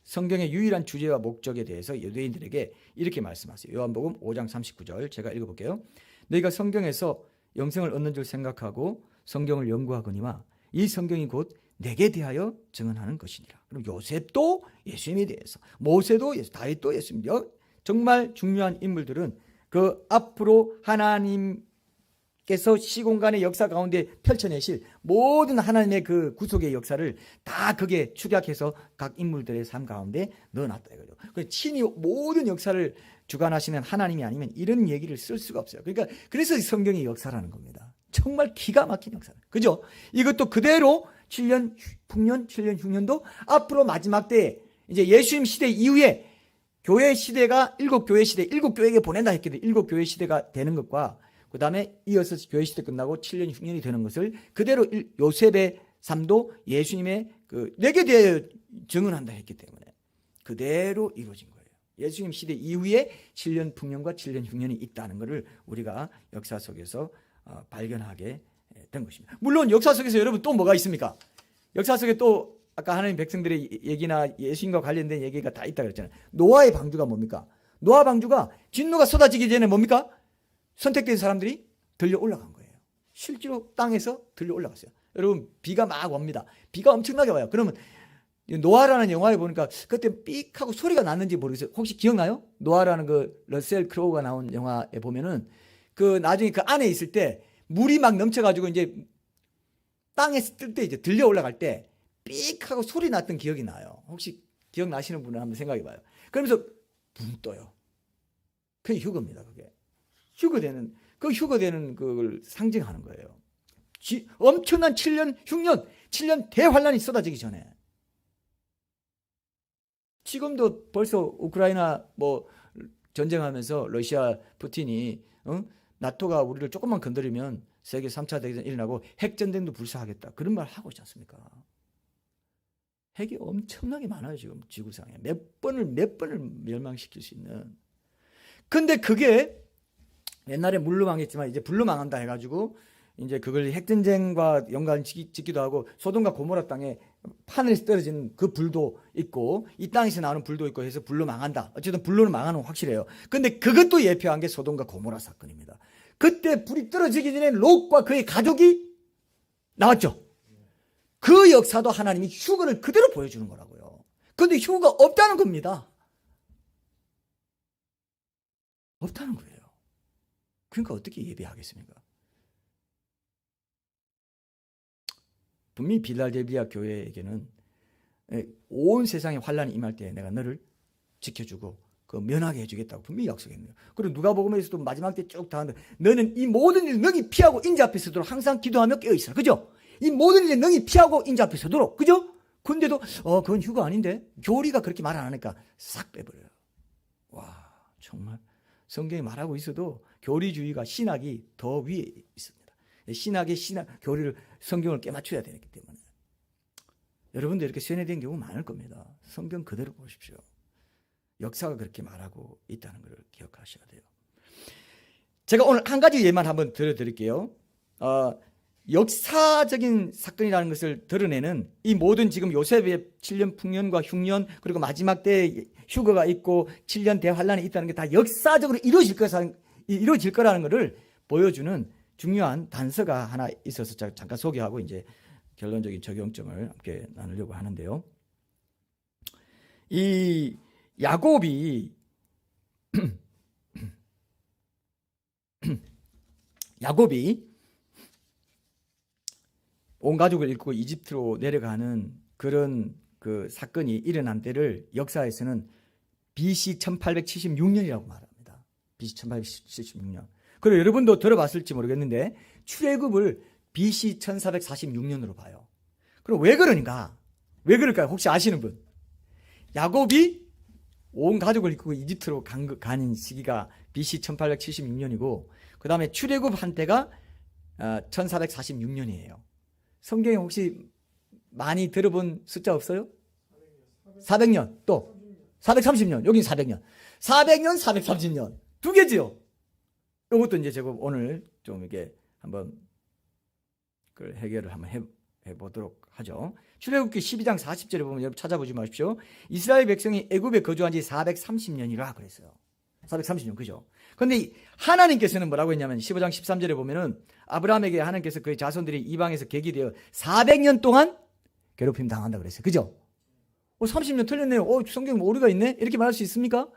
성경의 유일한 주제와 목적에 대해서 유대인들에게 이렇게 말씀하세요. 요한복음 5장 39절 제가 읽어볼게요. 너희가 성경에서 영생을 얻는 줄 생각하고 성경을 연구하거니와 이 성경이 곧 내게 대하여 증언하는 것이니라. 그럼 요셉도 예수님에 대해서, 모세도 다윗도 예수님, 정말 중요한 인물들은 그 앞으로 하나님께서 시공간의 역사 가운데 펼쳐내실 모든 하나님의 그 구속의 역사를 다 그게 축약해서 각 인물들의 삶 가운데 넣어놨다 이거죠. 친히 모든 역사를 주관하시는 하나님이 아니면 이런 얘기를 쓸 수가 없어요. 그러니까 그래서 성경이 역사라는 겁니다. 정말 기가 막힌 역사. 그죠? 이것도 그대로 7년 풍년, 7년 흉년도 앞으로 마지막 때에 이제 예수님 시대 이후에 교회 시대가 일곱 교회 시대, 일곱 교회에게 보낸다 했거든요. 일곱 교회 시대가 되는 것과 그 다음에 이어서 교회 시대 끝나고 7년 흉년이 되는 것을 그대로 요셉의 삶도 예수님의 그 내게 대하여 증언한다 했기 때문에 그대로 이루어진 거예요. 예수님 시대 이후에 7년 풍년과 7년 흉년이 있다는 것을 우리가 역사 속에서 발견하게 된 것입니다. 물론 역사 속에서 여러분 또 뭐가 있습니까? 역사 속에 또 아까 하나님 백성들의 얘기나 예수님과 관련된 얘기가 다 있다고 그랬잖아요. 노아의 방주가 뭡니까? 노아 방주가 진노가 쏟아지기 전에 뭡니까? 선택된 사람들이 들려 올라간 거예요. 실제로 땅에서 들려 올라갔어요. 여러분 비가 막 옵니다. 비가 엄청나게 와요. 그러면 노아라는 영화에 보니까 그때 삑 하고 소리가 났는지 모르겠어요. 혹시 기억나요? 노아라는 그 러셀 크로우가 나온 영화에 보면은 그 나중에 그 안에 있을 때 물이 막 넘쳐가지고 이제 땅에 뜰 때 이제 들려 올라갈 때 삑 하고 소리 났던 기억이 나요. 혹시 기억나시는 분은 한번 생각해 봐요. 그러면서 붕 떠요. 그게 휴거입니다. 그게 휴거되는 그걸 상징하는 거예요. 엄청난 7년 흉년, 7년 대환란이 쏟아지기 전에. 지금도 벌써 우크라이나 뭐 전쟁하면서 러시아 푸틴이 나토가 우리를 조금만 건드리면 세계 3차 대전 일어나고 핵전쟁도 불사하겠다. 그런 말 하고 있지 않습니까? 핵이 엄청나게 많아요. 지금 지구상에. 몇 번을 멸망시킬 수 있는. 근데 그게 옛날에 물로 망했지만 이제 불로 망한다 해가지고 이제 그걸 핵전쟁과 연관 짓기도 하고 소돔과 고모라 땅에 하늘에서 떨어진 그 불도 있고 이 땅에서 나오는 불도 있고 해서 불로 망한다. 어쨌든 불로는 망하는 건 확실해요. 근데 그것도 예표한 게 소돔과 고모라 사건입니다. 그때 불이 떨어지기 전에 롯과 그의 가족이 나왔죠. 그 역사도 하나님이 휴거를 그대로 보여주는 거라고요. 그런데 휴거가 없다는 겁니다. 없다는 거예요. 그러니까 어떻게 예배하겠습니까? 분명히 빌라델비아 교회에게는 온 세상에 환란이 임할 때 내가 너를 지켜주고 그 면하게 해주겠다고 분명히 약속했네요. 그리고 누가복음에서도 마지막 때 쭉 다 하는데 너는 이 모든 일을 능히 피하고 인자 앞에 서도록 항상 기도하며 깨어있어라. 그죠? 이 모든 일을 능히 피하고 인자 앞에 서도록. 그죠? 근데도 그건 휴거 아닌데 교리가 그렇게 말 안 하니까 싹 빼버려요. 와 정말 성경이 말하고 있어도 교리주의가 신학이 더 위에 있습니다. 신학의 교리를 성경을 깨맞춰야 되기 때문에 여러분도 이렇게 세뇌된 경우 많을 겁니다. 성경 그대로 보십시오. 역사가 그렇게 말하고 있다는 걸 기억하셔야 돼요. 제가 오늘 한 가지 예만 한번 들려드릴게요. 역사적인 사건이라는 것을 드러내는 이 모든 지금 요셉의 7년 풍년과 흉년 그리고 마지막 때 휴거가 있고 7년 대환란이 있다는 게 다 역사적으로 이루어질 거라는 것을 보여주는 중요한 단서가 하나 있어서 잠깐 소개하고 이제 결론적인 적용점을 함께 나누려고 하는데요. 이 야곱이 온 가족을 잃고 이집트로 내려가는 그런 그 사건이 일어난 때를 역사에서는 BC 1876년이라고 말합니다. BC 1876년. 그리고 여러분도 들어봤을지 모르겠는데 출애굽을 BC 1446년으로 봐요. 그럼 왜 그러는가? 왜 그럴까요? 혹시 아시는 분? 야곱이 온 가족을 이끌고 이집트로 가는 시기가 BC 1876년이고 그 다음에 출애굽한 때가 1446년이에요. 성경에 혹시 많이 들어본 숫자 없어요? 400년 또 430년 여긴 400년 430년 두 개지요. 이것도 이제 제가 오늘 좀 이게 한번 그 해결을 한번 해보도록 하죠. 출애굽기 12장 40절에 보면 여러분 찾아보지 마십시오. 이스라엘 백성이 애굽에 거주한 지 430년이라 그랬어요. 430년 그죠? 그런데 하나님께서는 뭐라고 했냐면 15장 13절에 보면은 아브라함에게 하나님께서 그의 자손들이 이방에서 객이 되어 400년 동안 괴롭힘 당한다 그랬어요. 그죠? 30년 틀렸네요. 성경에 오류가 있네? 이렇게 말할 수 있습니까?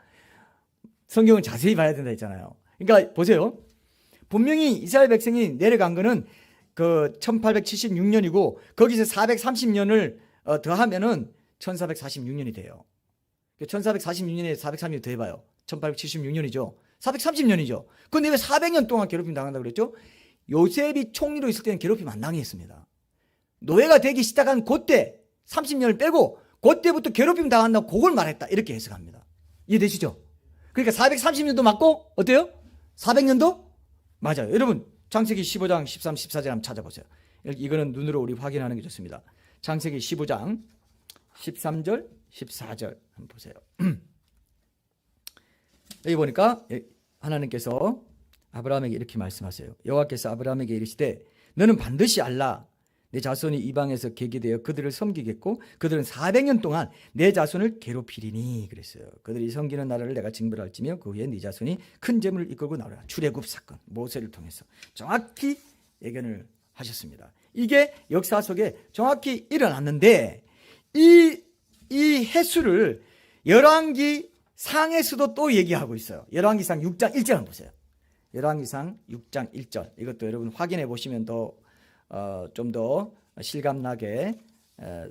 성경은 자세히 봐야 된다 했잖아요. 그러니까 보세요. 분명히 이스라엘 백성이 내려간 거는 그 1876년이고 거기서 430년을 더하면은 1446년이 돼요. 1446년에 430년 더해봐요. 1876년이죠. 430년이죠. 그런데 왜 400년 동안 괴롭힘 당한다고 그랬죠? 요셉이 총리로 있을 때는 괴롭힘 안 당했습니다. 노예가 되기 시작한 그때 30년을 빼고 그때부터 괴롭힘 당한다고 그걸 말했다. 이렇게 해석합니다. 이해되시죠? 그러니까 430년도 맞고 어때요? 400년도? 맞아요. 여러분 창세기 15장 13, 14절 한번 찾아보세요. 이거는 눈으로 우리 확인하는 게 좋습니다. 창세기 15장 13절 14절 한번 보세요. 여기 보니까 하나님께서 아브라함에게 이렇게 말씀하세요. 여호와께서 아브라함에게 이르시되 너는 반드시 알라. 내 자손이 이방에서 계기되어 그들을 섬기겠고 그들은 400년 동안 내 자손을 괴롭히리니 그랬어요. 그들이 섬기는 나라를 내가 징벌할지며 그 후에 네 자손이 큰 재물을 이끌고 나오리라. 출애굽 사건 모세를 통해서 정확히 예견을 하셨습니다. 이게 역사 속에 정확히 일어났는데 이 해수를 열왕기 상에서도 또 얘기하고 있어요. 열왕기상 6장 1절 한번 보세요. 열왕기상 6장 1절 이것도 여러분 확인해 보시면 좀 더 실감나게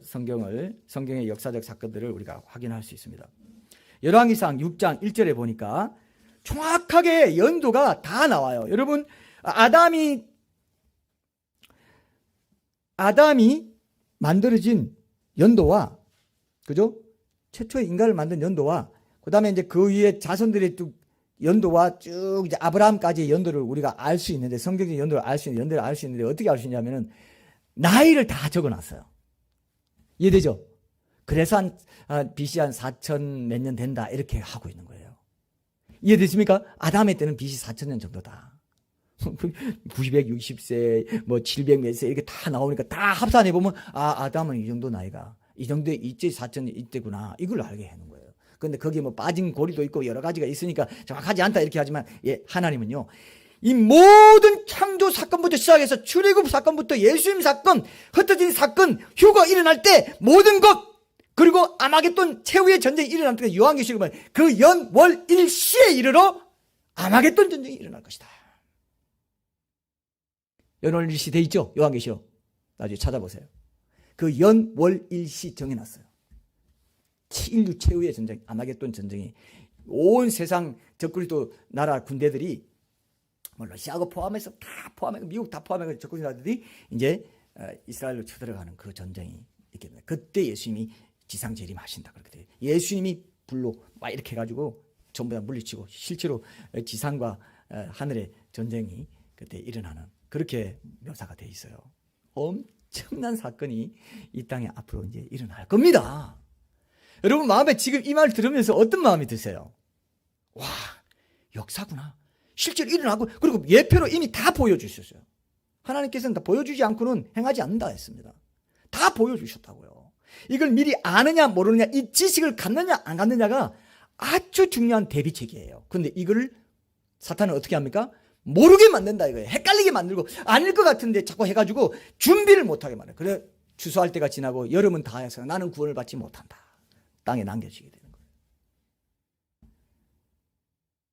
성경의 역사적 사건들을 우리가 확인할 수 있습니다. 열왕기상 6장 1절에 보니까 정확하게 연도가 다 나와요. 여러분 아담이 만들어진 연도와 그죠? 최초의 인간을 만든 연도와 그다음에 이제 그 위에 자손들의 연도와 쭉 이제 아브라함까지의 연도를 우리가 알 수 있는데 성경적 연도를 알 수 있는데 어떻게 알 수 있냐면은 나이를 다 적어놨어요. 이해되죠? 그래서 BC 한 4천 몇 년 된다 이렇게 하고 있는 거예요. 이해되십니까? 아담의 때는 BC 4천 년 정도다. 960세 뭐 700 몇 세 이렇게 다 나오니까 다 합산해 보면 아담은 이 정도 나이가 이 정도의 이때 4천 이때구나 이걸 알게 하는 거예요. 그런데 거기에 뭐 빠진 고리도 있고 여러 가지가 있으니까 정확하지 않다 이렇게 하지만 하나님은요 이 모든 창조 사건부터 시작해서 출애굽 사건부터 예수님 사건 흩어진 사건 휴거 일어날 때 모든 것 그리고 아마겟돈 최후의 전쟁이 일어날 때 요한계시록에 보면 그 연, 월, 일시에 이르러 아마겟돈 전쟁이 일어날 것이다. 연, 월, 일시 돼 있죠? 요한계시록 나중에 찾아보세요. 그 연, 월, 일시 정해놨어요. 인류 최후의 전쟁, 아마겟돈 전쟁이 온 세상 적그리스도 나라 군대들이 뭐 러시아고 포함해서 미국 다 포함해서 적그리스도 나라들이 이제 이스라엘로 쳐들어가는 그 전쟁이 있게 됩니다. 그때 예수님이 지상 재림하신다 그렇게 돼요. 예수님이 불로 막 이렇게 해가지고 전부 다 물리치고 실제로 지상과 하늘의 전쟁이 그때 일어나는 그렇게 묘사가 돼 있어요. 엄청난 사건이 이 땅에 앞으로 이제 일어날 겁니다. 여러분 마음에 지금 이 말 들으면서 어떤 마음이 드세요? 와, 역사구나. 실제로 일어나고 그리고 예표로 이미 다 보여주셨어요. 하나님께서는 다 보여주지 않고는 행하지 않는다 했습니다. 다 보여주셨다고요. 이걸 미리 아느냐 모르느냐 이 지식을 갖느냐 안 갖느냐가 아주 중요한 대비책이에요. 그런데 이거를 사탄은 어떻게 합니까? 모르게 만든다 이거예요. 헷갈리게 만들고 아닐 것 같은데 자꾸 해가지고 준비를 못하게 만들어요. 그래 추수할 때가 지나고 여름은 다 해서 나는 구원을 받지 못한다. 땅에 남겨지게 되는 거예요.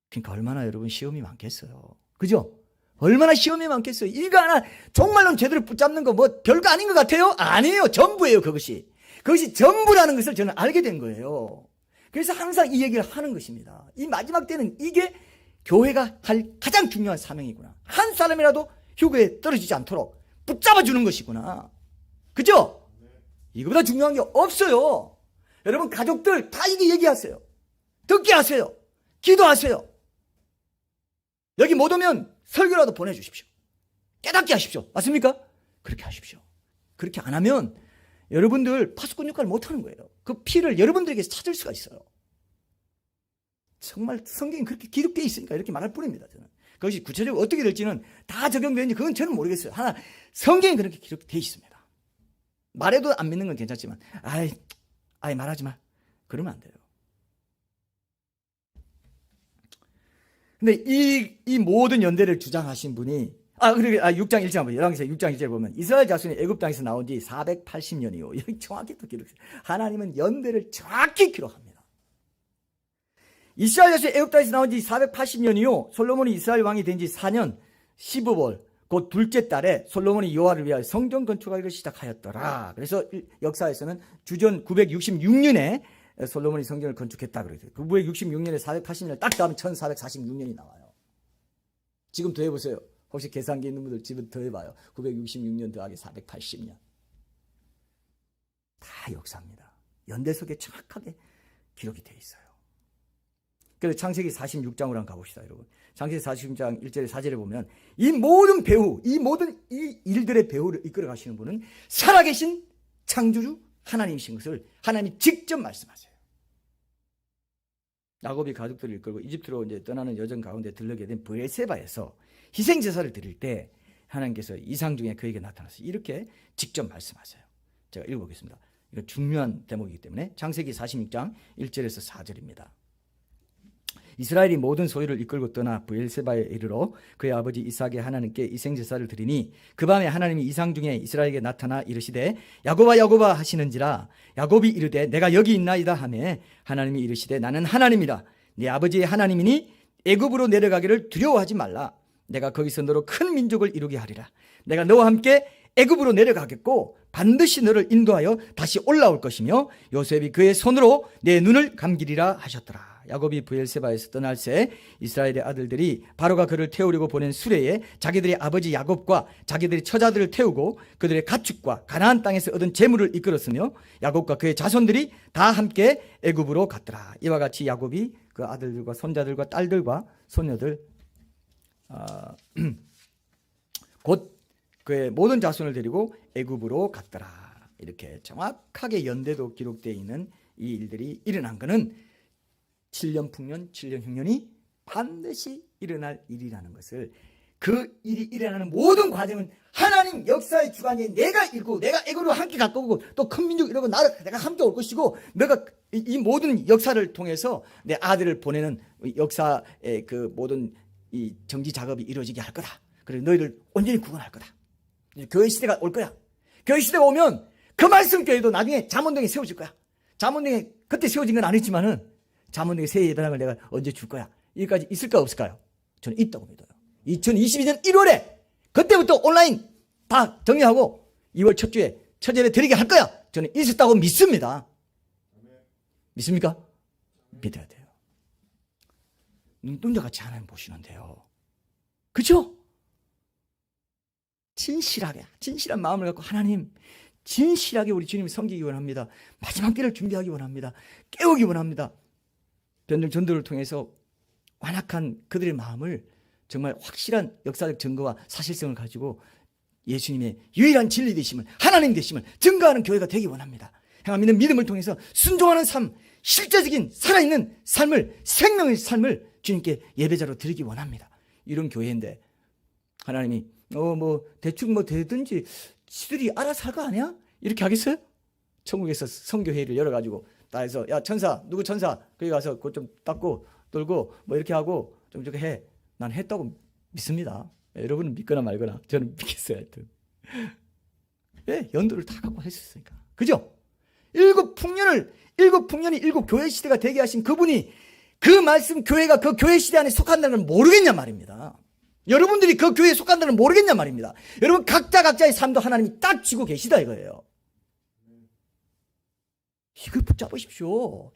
그러니까 얼마나 여러분 시험이 많겠어요. 그죠? 얼마나 시험이 많겠어요. 이거 하나 정말로 제대로 붙잡는 거 뭐 별거 아닌 것 같아요? 아니에요. 전부예요. 그것이 전부라는 것을 저는 알게 된 거예요. 그래서 항상 이 얘기를 하는 것입니다. 이 마지막 때는 이게 교회가 할 가장 중요한 사명이구나. 한 사람이라도 휴거에 떨어지지 않도록 붙잡아주는 것이구나. 그죠? 이거보다 중요한 게 없어요. 여러분 가족들 다 이게 얘기하세요. 듣게 하세요. 기도하세요. 여기 못 오면 설교라도 보내주십시오. 깨닫게 하십시오. 맞습니까? 그렇게 하십시오. 그렇게 안 하면 여러분들 파수꾼 역할을 못하는 거예요. 그 피를 여러분들에게 찾을 수가 있어요. 정말 성경이 그렇게 기록되어 있으니까 이렇게 말할 뿐입니다. 저는 그것이 구체적으로 어떻게 될지는 다 적용되는지 그건 저는 모르겠어요. 하나 성경이 그렇게 기록되어 있습니다. 말해도 안 믿는 건 괜찮지만 아이 말하지 마. 그러면 안 돼요. 근데 이 모든 연대를 주장하신 분이 6장 1절 보면 열왕기상 6장 1절 보면 이스라엘 자손이 애굽 땅에서 나온 지 480년이요. 여기 정확히 또 기록해요. 하나님은 연대를 정확히 기록합니다. 이스라엘 자손이 애굽 땅에서 나온 지 480년이요. 솔로몬이 이스라엘 왕이 된 지 4년 15월 곧 둘째 달에 솔로몬이 여호와를 위하여 성전 건축하기를 시작하였더라. 그래서 역사에서는 주전 966년에 솔로몬이 성전을 건축했다 그래요. 966년에 480년을 딱 더하면 1446년이 나와요. 지금 더해보세요. 혹시 계산기 있는 분들 집은 더해봐요. 966년 더하기 480년. 다 역사입니다. 연대 속에 정확하게 기록이 되어 있어요. 그래서 창세기 46장으로 한번 가봅시다, 여러분. 창세기 46장 1절에 4절에 보면 이 모든 배후, 이 모든 이 일들의 배후를 이끌어 가시는 분은 살아계신 창조주 하나님이신 것을 하나님이 직접 말씀하세요. 야곱이 가족들을 이끌고 이집트로 이제 떠나는 여정 가운데 들르게 된 브엘세바에서 희생 제사를 드릴 때 하나님께서 이상 중에 그에게 나타나서 이렇게 직접 말씀하세요. 제가 읽어보겠습니다. 이거 중요한 대목이기 때문에 창세기 46장 1절에서 4절입니다. 이스라엘이 모든 소유를 이끌고 떠나 브엘세바에 이르러 그의 아버지 이삭의 하나님께 이생제사를 드리니 그 밤에 하나님이 이상 중에 이스라엘에게 나타나 이르시되 야곱아 야곱아 하시는지라 야곱이 이르되 내가 여기 있나이다 하며 하나님이 이르시되 나는 하나님이라 네 아버지의 하나님이니 애굽으로 내려가기를 두려워하지 말라. 내가 거기서 너로 큰 민족을 이루게 하리라. 내가 너와 함께 애굽으로 내려가겠고 반드시 너를 인도하여 다시 올라올 것이며 요셉이 그의 손으로 내 눈을 감기리라 하셨더라. 야곱이 브엘세바에서 떠날 새 이스라엘의 아들들이 바로가 그를 태우려고 보낸 수레에 자기들의 아버지 야곱과 자기들의 처자들을 태우고 그들의 가축과 가나안 땅에서 얻은 재물을 이끌었으며 야곱과 그의 자손들이 다 함께 애굽으로 갔더라. 이와 같이 야곱이 그 아들들과 손자들과 딸들과 손녀들 곧 그의 모든 자손을 데리고 애굽으로 갔더라. 이렇게 정확하게 연대도 기록되어 있는 이 일들이 일어난 것은 7년 풍년, 7년 흉년이 반드시 일어날 일이라는 것을 그 일이 일어나는 모든 과정은 하나님 역사의 주관에 내가 일고 내가 애굽으로 함께 갖고 오고 또 큰 민족 이러고 내가 함께 올 것이고 내가 이 모든 역사를 통해서 내 아들을 보내는 역사의 그 모든 이 정지 작업이 이루어지게 할 거다. 그래서 너희를 온전히 구원할 거다. 교회 시대가 올 거야. 교회 시대가 오면 그 말씀 교회도 나중에 잠언등에 세워질 거야. 잠언등에 그때 세워진 건 아니지만은 잠언등에 새 예배당을 내가 언제 줄 거야. 여기까지 있을까 없을까요? 저는 있다고 믿어요. 2022년 1월에 그때부터 온라인 다 정리하고 2월 첫 주에 첫 예배 드리게 할 거야. 저는 있었다고 믿습니다. 믿습니까? 믿어야 돼요. 눈동자같이 하나님 보시는데요. 그렇죠? 진실하게 진실한 마음을 갖고 하나님 진실하게 우리 주님을 섬기기 원합니다. 마지막 때를 준비하기 원합니다. 깨우기 원합니다. 변증 전도를 통해서 완악한 그들의 마음을 정말 확실한 역사적 증거와 사실성을 가지고 예수님의 유일한 진리 되심을 하나님 되심을 증거하는 교회가 되기 원합니다. 행함 있는 믿음을 통해서 순종하는 삶, 실제적인 살아있는 삶을 생명의 삶을 주님께 예배자로 드리기 원합니다. 이런 교회인데 하나님이 대충 되든지 지들이 알아서 할 거 아니야? 이렇게 하겠어요? 천국에서 성교회의를 열어가지고 다 해서 야 천사 누구 천사 거기 가서 그것 좀 닦고 돌고 이렇게 하고 좀 저렇게 해. 난 했다고 믿습니다. 여러분은 믿거나 말거나 저는 믿겠어요. 하여튼 연도를 다 갖고 했었으니까 그죠? 일곱 풍년이 일곱 교회 시대가 되게 하신 그분이 그 말씀 교회가 그 교회 시대 안에 속한다는 걸 모르겠냐 말입니다. 여러분들이 그 교회에 속한다는 걸 모르겠냐 말입니다. 여러분 각자의 삶도 하나님이 딱 쥐고 계시다 이거예요. 이걸 붙잡으십시오.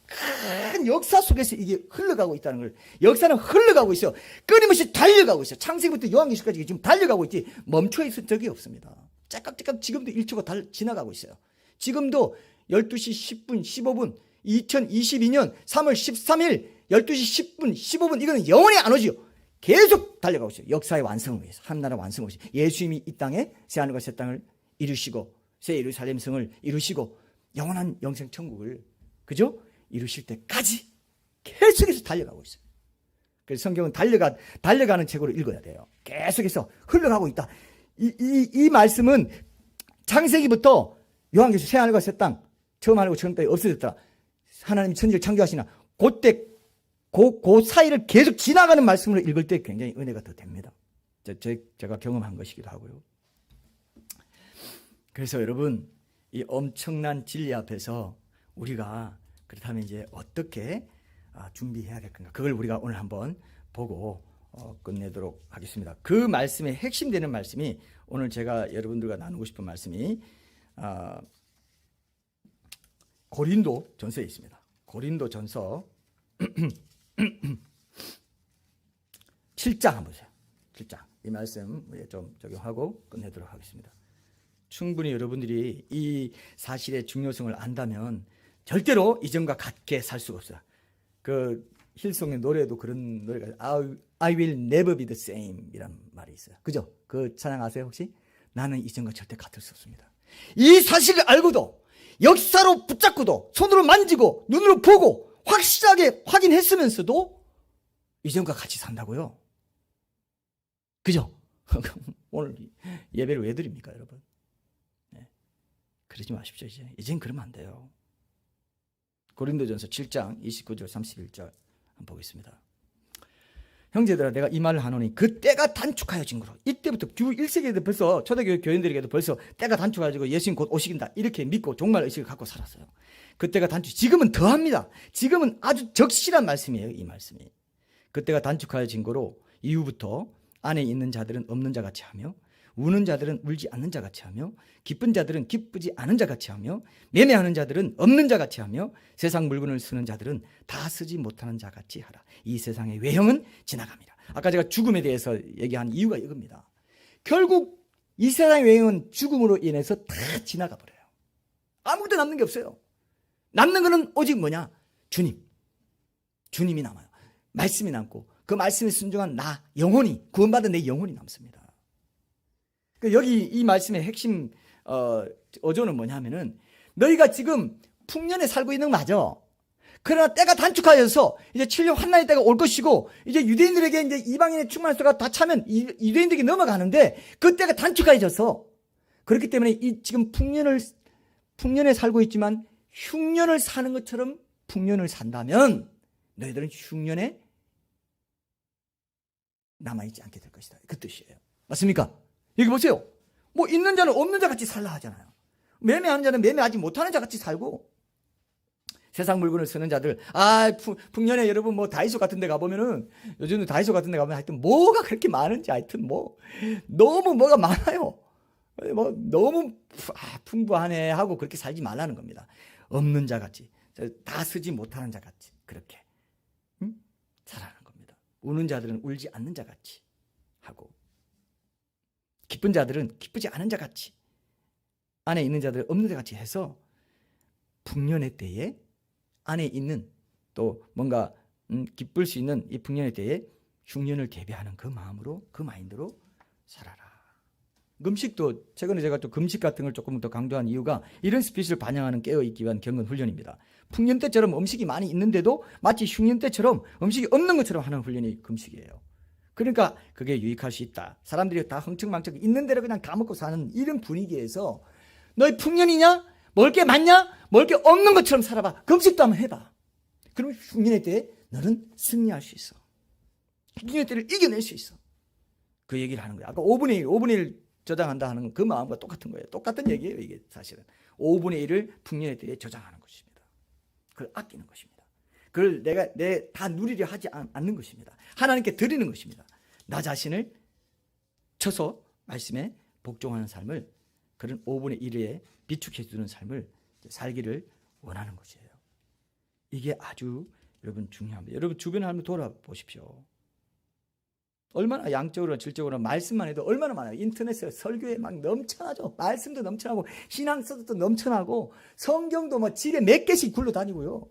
큰 역사 속에서 이게 흘러가고 있다는 걸. 역사는 흘러가고 있어요. 끊임없이 달려가고 있어요. 창세기부터 요한계시까지 지금 달려가고 있지 멈춰 있을 적이 없습니다. 째깍째깍 지금도 1초가 지나가고 있어요. 지금도 12시 10분 15분 2022년 3월 13일 12시 10분 15분 이거는 영원히 안 오지요. 계속 달려가고 있어요. 역사의 완성을 위해서 하나님 완성을 위해서 예수님이 이 땅에 새하늘과 새 땅을 이루시고 새 예루살렘 성을 이루시고 영원한 영생 천국을 그죠? 이루실 때까지 계속해서 달려가고 있어요. 그래서 성경은 달려가는 책으로 읽어야 돼요. 계속해서 흘러가고 있다. 이 말씀은 창세기부터 요한계시 새하늘과 새 땅 처음 하늘과 처음 땅이 없어졌더라. 하나님이 천지를 창조하시나 그때 그 사이를 계속 지나가는 말씀으로 읽을 때 굉장히 은혜가 더 됩니다. 제가 경험한 것이기도 하고요. 그래서 여러분 이 엄청난 진리 앞에서 우리가 그렇다면 이제 어떻게 준비해야 될 건가? 그걸 우리가 오늘 한번 보고 끝내도록 하겠습니다. 그 말씀의 핵심되는 말씀이 오늘 제가 여러분들과 나누고 싶은 말씀이 고린도 전서에 있습니다. 고린도 전서 7장 한번 보세요. 7장 이 말씀 좀 적용하고 끝내도록 하겠습니다. 충분히 여러분들이 이 사실의 중요성을 안다면 절대로 이전과 같게 살 수가 없어요. 그 힐송의 노래도 그런 노래가 I will never be the same 이란 말이 있어요. 그죠? 그 찬양 아세요 혹시? 나는 이전과 절대 같을 수 없습니다. 이 사실을 알고도 역사로 붙잡고도 손으로 만지고 눈으로 보고 확실하게 확인했으면서도 이전과 같이 산다고요? 그죠? 오늘 예배를 왜 드립니까 여러분? 네. 그러지 마십시오. 이젠 그러면 안 돼요. 고린도전서 7장 29절 31절 한번 보겠습니다. 형제들아 내가 이 말을 하노니 그 때가 단축하여 진 거로. 이때부터 주 1세기에도 벌써 초대교회 교인들에게도 벌써 때가 단축하여지고 예수님 곧 오시긴다 이렇게 믿고 종말 의식을 갖고 살았어요. 그때가 단축. 지금은 더합니다. 지금은 아주 적실한 말씀이에요. 이 말씀이. 그때가 단축하여진 거로 이후부터 안에 있는 자들은 없는 자같이 하며 우는 자들은 울지 않는 자같이 하며 기쁜 자들은 기쁘지 않은 자같이 하며 매매하는 자들은 없는 자같이 하며 세상 물건을 쓰는 자들은 다 쓰지 못하는 자같이 하라. 이 세상의 외형은 지나갑니다. 아까 제가 죽음에 대해서 얘기한 이유가 이겁니다. 결국 이 세상의 외형은 죽음으로 인해서 다 지나가 버려요. 아무것도 남는 게 없어요. 남는 거는 오직 뭐냐? 주님이 남아요. 말씀이 남고 그 말씀에 순종한 나 영혼이 구원받은 내 영혼이 남습니다. 여기 이 말씀의 핵심 어조는 뭐냐면은 너희가 지금 풍년에 살고 있는 거 맞아. 그러나 때가 단축하여서 이제 7년 환난의 때가 올 것이고 이제 유대인들에게 이제 이방인의 충만한 때가 다 차면 유대인들에게 넘어가는데 그 때가 단축해져서 그렇기 때문에 이 지금 풍년에 살고 있지만 흉년을 사는 것처럼 풍년을 산다면 너희들은 흉년에 남아있지 않게 될 것이다. 그 뜻이에요. 맞습니까? 여기 보세요. 뭐 있는 자는 없는 자 같이 살라 하잖아요. 매매하는 자는 매매하지 못하는 자 같이 살고 세상 물건을 쓰는 자들 풍년에 여러분 뭐 다이소 같은 데 가보면은 요즘은 다이소 같은 데 가면 하여튼 뭐가 그렇게 많은지 하여튼 뭐 너무 뭐가 많아요. 뭐 너무 풍부하네 하고 그렇게 살지 말라는 겁니다. 없는 자 같이 다 쓰지 못하는 자 같이 그렇게 살아가는 겁니다. 우는 자들은 울지 않는 자 같이 하고 기쁜 자들은 기쁘지 않은 자 같이 안에 있는 자들 없는 자 같이 해서 풍년의 때에 안에 있는 또 뭔가 기쁠 수 있는 이 풍년의 때에 흉년을 대비하는 그 마음으로 그 마인드로 살아라. 금식도 최근에 제가 또 금식 같은 걸 조금 더 강조한 이유가 이런 스피릿을 반영하는 깨어있기 위한 경건 훈련입니다. 풍년 때처럼 음식이 많이 있는데도 마치 흉년 때처럼 음식이 없는 것처럼 하는 훈련이 금식이에요. 그러니까 그게 유익할 수 있다. 사람들이 다 흥청망청 있는 대로 그냥 다 먹고 사는 이런 분위기에서 너희 풍년이냐? 먹을 게 많냐? 먹을 게 없는 것처럼 살아봐. 금식도 한번 해봐. 그러면 흉년의 때에 너는 승리할 수 있어. 흉년의 때를 이겨낼 수 있어. 그 얘기를 하는 거야. 아까 5분의 1 저장한다 하는 그 마음과 똑같은 거예요. 똑같은 얘기예요. 이게 사실은 5분의 1을 풍년의 때에 저장하는 것입니다. 그걸 아끼는 것입니다. 그걸 내 다 누리려 하지 않는 것입니다. 하나님께 드리는 것입니다. 나 자신을 쳐서 말씀에 복종하는 삶을 그런 5분의 1에 비축해주는 삶을 살기를 원하는 것이에요. 이게 아주 여러분 중요합니다. 여러분 주변을 한번 돌아보십시오. 얼마나 양적으로나 질적으로나 말씀만 해도 얼마나 많아요. 인터넷에 설교에 막 넘쳐나죠. 말씀도 넘쳐나고 신앙서도 넘쳐나고 성경도 뭐 집에 몇 개씩 굴러다니고요.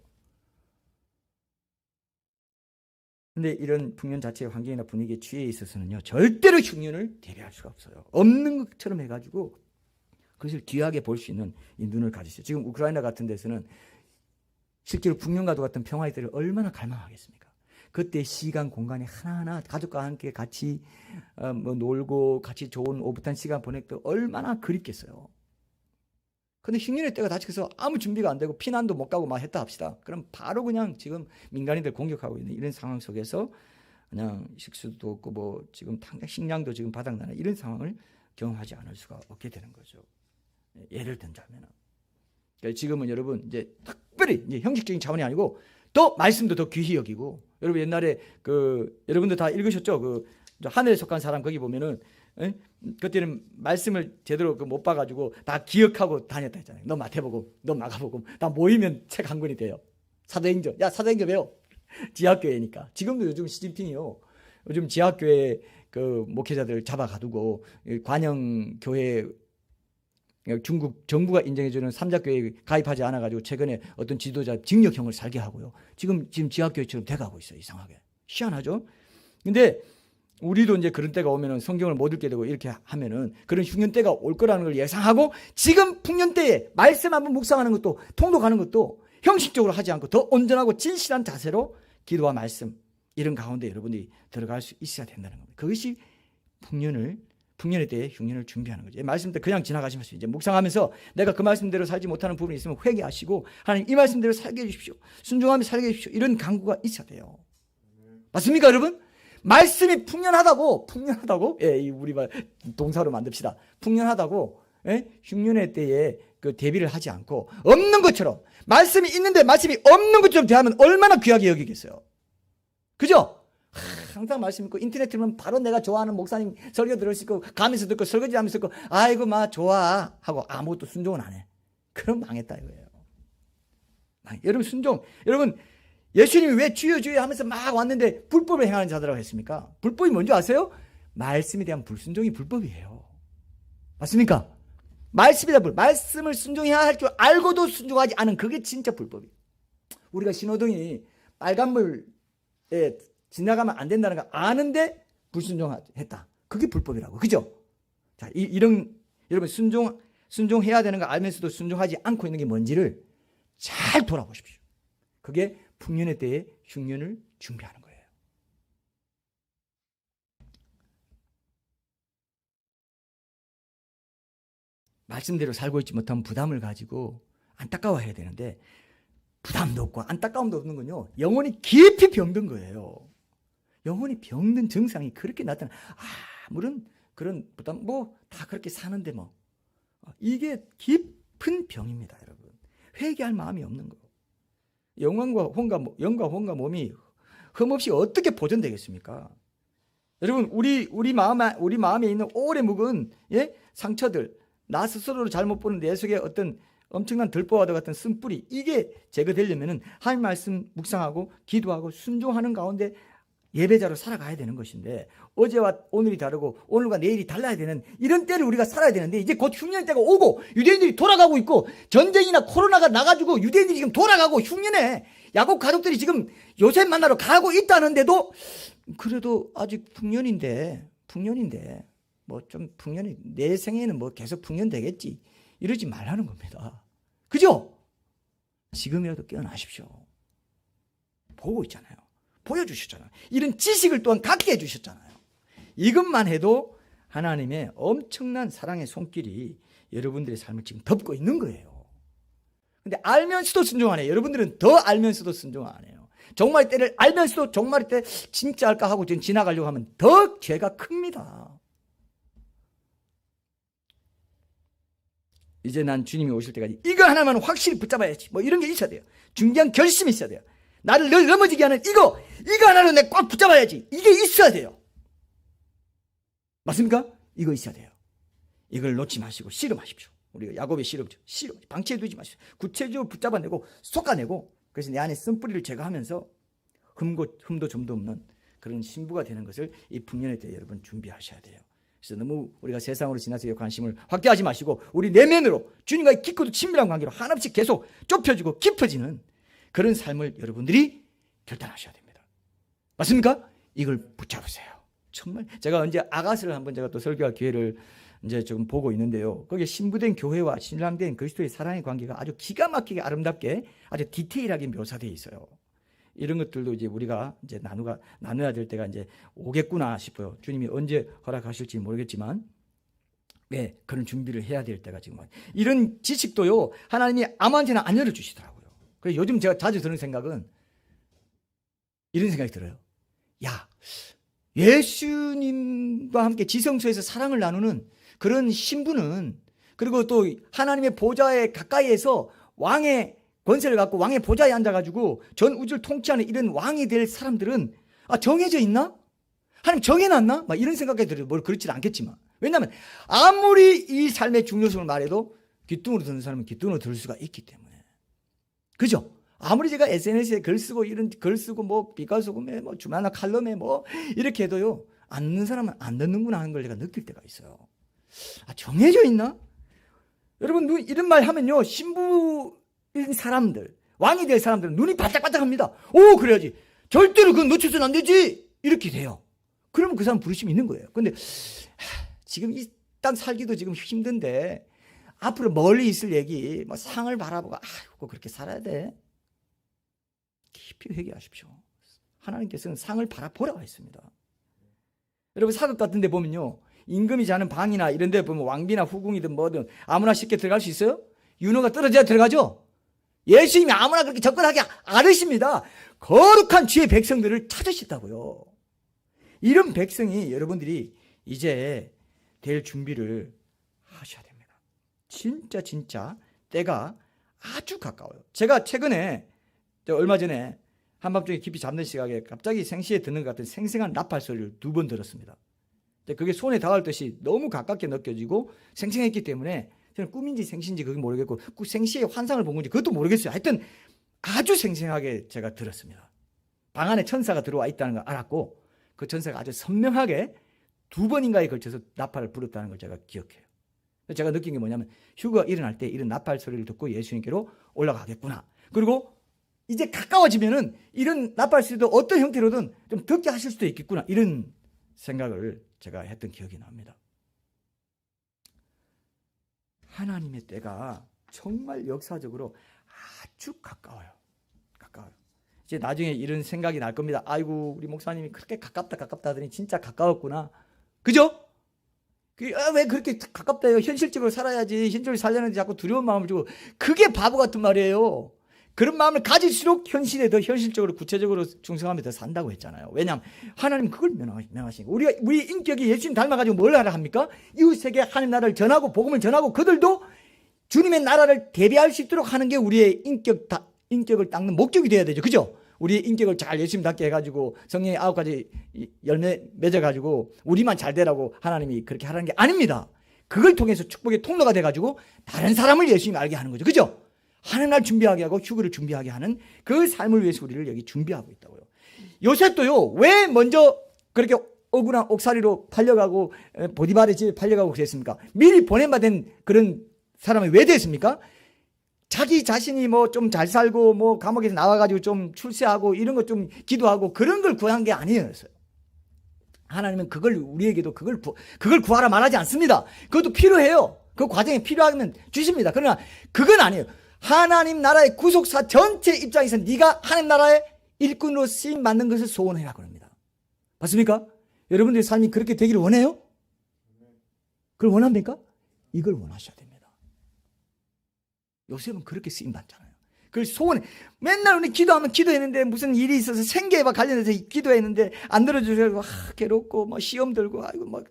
근데 이런 풍년 자체의 환경이나 분위기에 취해 있어서는요 절대로 흉년을 대비할 수가 없어요. 없는 것처럼 해가지고 그것을 귀하게 볼 수 있는 이 눈을 가지세요. 지금 우크라이나 같은 데서는 실제로 풍년과도 같은 평화의 때를 얼마나 갈망하겠습니까? 그때 시간 공간이 하나하나 가족과 함께 같이 뭐 놀고 같이 좋은 오붓한 시간 보냈고 얼마나 그립겠어요. 근데 흉년의 때가 다치면서 아무 준비가 안 되고 피난도 못 가고 막 했다 합시다. 그럼 바로 그냥 지금 민간인들 공격하고 있는 이런 상황 속에서 그냥 식수도 없고 뭐 지금 당장 식량도 지금 바닥나는 이런 상황을 경험하지 않을 수가 없게 되는 거죠. 예를 든다면 지금은 여러분 이제 특별히 이제 형식적인 차원이 아니고 또 말씀도 더 귀히 여기고 여러분 옛날에 여러분들 다 읽으셨죠? 하늘에 속한 사람 거기 보면은 그때는 말씀을 제대로 못 봐가지고 다 기억하고 다녔다 했잖아요. 너 마태복음, 너 마가복음 다 모이면 책 한 권이 돼요. 사도행전, 야 사도행전 배워. 지하교회니까. 지금도 요즘 시진핑이요. 요즘 지하교회 그 목회자들 잡아가두고 관영 교회 중국 정부가 인정해주는 삼자교회에 가입하지 않아가지고 최근에 어떤 지도자 징역형을 살게 하고요. 지금 지하교회처럼 돼가고 있어요. 이상하게. 희한하죠? 근데 우리도 이제 그런 때가 오면은 성경을 못 읽게 되고 이렇게 하면은 그런 흉년 때가 올 거라는 걸 예상하고 지금 풍년 때에 말씀 한번 묵상하는 것도 통독하는 것도 형식적으로 하지 않고 더 온전하고 진실한 자세로 기도와 말씀 이런 가운데 여러분들이 들어갈 수 있어야 된다는 겁니다. 그것이 풍년의 때에 흉년을 준비하는 거죠. 말씀대로 그냥 지나가시면서 이제 묵상하면서 내가 그 말씀대로 살지 못하는 부분이 있으면 회개하시고 하나님 이 말씀대로 살게 해주십시오. 순종하며 살게 해주십시오. 이런 간구가 있어야 돼요. 맞습니까, 여러분? 말씀이 풍년하다고, 예, 우리 동사로 만듭시다. 풍년하다고, 예? 흉년의 때에 그 대비를 하지 않고 없는 것처럼 말씀이 있는데 말씀이 없는 것처럼 대하면 얼마나 귀하게 여기겠어요. 그죠? 항상 말씀 있고 인터넷 틀면 바로 내가 좋아하는 목사님 설교 들을 수 있고 가면서 듣고 설거지 하면서 듣고 아이고 마 좋아 하고 아무것도 순종은 안 해. 그럼 망했다 이거예요. 여러분 순종. 여러분 예수님이 왜 주여 주여 하면서 막 왔는데 불법을 행하는 자들이라고 했습니까? 불법이 뭔지 아세요? 말씀에 대한 불순종이 불법이에요. 맞습니까? 말씀을 순종해야 할 줄 알고도 순종하지 않은 그게 진짜 불법이에요. 우리가 신호등이 빨간불에 지나가면 안 된다는 거 아는데 불순종했다. 그게 불법이라고. 그죠? 자, 이런 여러분 순종해야 되는 거 알면서도 순종하지 않고 있는 게 뭔지를 잘 돌아보십시오. 그게 풍년의 때에 흉년을 준비하는 거예요. 말씀대로 살고 있지 못하면 부담을 가지고 안타까워해야 되는데 부담도 없고 안타까움도 없는 건요. 영혼이 깊이 병든 거예요. 영혼이 병든 증상이 그렇게 나타나. 아무런 그런 부담 다 그렇게 사는데 이게 깊은 병입니다, 여러분. 회개할 마음이 없는 거. 영과 혼과 몸이 흠없이 어떻게 보존되겠습니까? 여러분 우리 마음에 있는 오래 묵은 상처들, 나 스스로를 잘못 보는 내 속에 어떤 엄청난 들보와도 같은 쓴뿌리 이게 제거되려면은 하나님 말씀 묵상하고 기도하고 순종하는 가운데 예배자로 살아가야 되는 것인데 어제와 오늘이 다르고 오늘과 내일이 달라야 되는 이런 때를 우리가 살아야 되는데 이제 곧 흉년 때가 오고 유대인들이 돌아가고 있고 전쟁이나 코로나가 나가지고 유대인들이 지금 돌아가고 흉년에 야곱 가족들이 지금 요셉 만나러 가고 있다는데도 그래도 아직 풍년인데 좀 풍년이 내 생에는 계속 풍년 되겠지 이러지 말라는 겁니다. 그죠? 지금이라도 깨어나십시오. 보고 있잖아요. 보여주셨잖아요. 이런 지식을 또한 갖게 해주셨잖아요. 이것만 해도 하나님의 엄청난 사랑의 손길이 여러분들의 삶을 지금 덮고 있는 거예요. 근데 알면서도 순종 안 해요. 여러분들은 더 알면서도 순종 안 해요. 종말의 때를 알면서도 종말의 때 진짜 할까 하고 지나가려고 하면 더 죄가 큽니다. 이제 난 주님이 오실 때까지 이거 하나만 확실히 붙잡아야지. 이런 게 있어야 돼요. 중요한 결심이 있어야 돼요. 나를 늘 넘어지게 하는 이거 하나로 내가 꽉 붙잡아야지. 이게 있어야 돼요. 맞습니까? 이거 있어야 돼요. 이걸 놓지 마시고 씨름하십시오. 우리가 야곱의 씨름죠. 방치해두지 마십시오. 구체적으로 붙잡아내고 솎아내고 그래서 내 안에 쓴뿌리를 제거하면서 흠도 점도 없는 그런 신부가 되는 것을 이 풍년의 때 여러분 준비하셔야 돼요. 그래서 너무 우리가 세상으로 지나서 관심을 확대하지 마시고 우리 내면으로 주님과의 깊고도 친밀한 관계로 한없이 계속 좁혀지고 깊어지는 그런 삶을 여러분들이 결단하셔야 됩니다. 맞습니까? 이걸 붙잡으세요. 정말 제가 언제 아가스를 한번 제가 또 설교할 기회를 이제 좀 보고 있는데요. 거기에 신부된 교회와 신랑된 그리스도의 사랑의 관계가 아주 기가 막히게 아름답게 아주 디테일하게 묘사되어 있어요. 이런 것들도 이제 우리가 이제 나눠야 될 때가 이제 오겠구나 싶어요. 주님이 언제 허락하실지 모르겠지만, 네, 그런 준비를 해야 될 때가 지금 이런 지식도요 하나님이 아무한테나 안 열어주시더라고요. 그래서 요즘 제가 자주 드는 생각은 이런 생각이 들어요. 야, 예수님과 함께 지성소에서 사랑을 나누는 그런 신부는 그리고 또 하나님의 보좌에 가까이에서 왕의 권세를 갖고 왕의 보좌에 앉아가지고 전 우주를 통치하는 이런 왕이 될 사람들은 정해져 있나? 하나님 정해놨나? 막 이런 생각이 들어요. 뭘 그렇지는 않겠지만. 왜냐하면 아무리 이 삶의 중요성을 말해도 귀뚱으로 듣는 사람은 귀뚱으로 들을 수가 있기 때문에. 그죠? 아무리 제가 SNS에 글 쓰고 이런 글 쓰고 빛깔 소금에 주마나 칼럼에 이렇게 해도요. 안 듣는 사람은 안 듣는구나 하는 걸 내가 느낄 때가 있어요. 정해져 있나? 여러분 이런 말 하면요, 신부인 사람들, 왕이 될 사람들은 눈이 반짝반짝합니다. 오, 그래야지. 절대로 그건 놓쳐서는 안 되지. 이렇게 돼요. 그러면 그 사람 부르심이 있는 거예요. 근데 지금 이 땅 살기도 지금 힘든데 앞으로 멀리 있을 얘기, 뭐 상을 바라보고 아이고 그렇게 살아야 돼. 깊이 회개하십시오. 하나님께서는 상을 바라보라고 했습니다. 여러분 사극 같은 데 보면요, 임금이 자는 방이나 이런 데 보면 왕비나 후궁이든 뭐든 아무나 쉽게 들어갈 수 있어요? 윤호가 떨어져야 들어가죠? 예수님이 아무나 그렇게 접근하게 않으십니다. 거룩한 주의 백성들을 찾으셨다고요. 이런 백성이 여러분들이 이제 될 준비를 하셔야 됩니다. 진짜 때가 아주 가까워요. 제가 최근에 얼마 전에 한밤중에 깊이 잠든 시각에 갑자기 생시에 듣는 것 같은 생생한 나팔 소리를 2번 들었습니다. 그게 손에 닿을 듯이 너무 가깝게 느껴지고 생생했기 때문에 저는 꿈인지 생시인지 그게 모르겠고 생시의 환상을 본 건지 그것도 모르겠어요. 하여튼 아주 생생하게 제가 들었습니다. 방 안에 천사가 들어와 있다는 걸 알았고 그 천사가 아주 선명하게 2번인가에 걸쳐서 나팔을 불었다는 걸 제가 기억해요. 제가 느낀 게 뭐냐면 휴거가 일어날 때 이런 나팔 소리를 듣고 예수님께로 올라가겠구나. 그리고 이제 가까워지면은 이런 나팔 소리도 어떤 형태로든 좀 듣게 하실 수도 있겠구나. 이런 생각을 제가 했던 기억이 납니다. 하나님의 때가 정말 역사적으로 아주 가까워요. 이제 나중에 이런 생각이 날 겁니다. 아이고 우리 목사님이 그렇게 가깝다 하더니 진짜 가까웠구나. 그죠? 왜 그렇게 가깝다 해요? 현실적으로 살아야지. 현실적으로 살려는지 자꾸 두려운 마음을 주고. 그게 바보 같은 말이에요. 그런 마음을 가질수록 현실에 더 현실적으로 구체적으로 충성하며 더 산다고 했잖아요. 왜냐하면 하나님 그걸 명하시니까. 우리 인격이 예수님 닮아가지고 뭘 하라 합니까? 이웃에게 하나님 나라를 전하고 복음을 전하고 그들도 주님의 나라를 대비할 수 있도록 하는 게 우리의 인격을 닦는 목적이 되어야 되죠. 그죠? 우리의 인격을 잘 예수님답게 해가지고 성령의 9가지 열매 맺어가지고 우리만 잘 되라고 하나님이 그렇게 하라는 게 아닙니다. 그걸 통해서 축복의 통로가 돼가지고 다른 사람을 예수님이 알게 하는 거죠. 그죠? 하는 날 준비하게 하고 휴거를 준비하게 하는 그 삶을 위해서 우리를 여기 준비하고 있다고요. 요셉도요, 왜 먼저 그렇게 억울한 옥살이로 팔려가고 보디발의 집에 팔려가고 그랬습니까? 미리 보냄받은 그런 사람이 왜 됐습니까? 자기 자신이 뭐 좀 잘 살고 뭐 감옥에서 나와가지고 좀 출세하고 이런 거 좀 기도하고 그런 걸 구한 게 아니었어요. 하나님은 그걸 우리에게도 그걸 구하라 말하지 않습니다. 그것도 필요해요. 그 과정에 필요하면 주십니다. 그러나 그건 아니에요. 하나님 나라의 구속사 전체 입장에서 네가 하나님 나라의 일꾼으로 쓰임 받는 것을 소원해라 그럽니다. 맞습니까? 여러분들의 삶이 그렇게 되기를 원해요? 그걸 원합니까? 이걸 원하셔야 됩니다. 요셉은 그렇게 쓰임 받잖아요. 그걸 소원해. 맨날 우리 기도하면 기도했는데 무슨 일이 있어서 생계와 관련해서 기도했는데 안 들어주셔서 괴롭고 뭐 시험 들고 아이고 뭐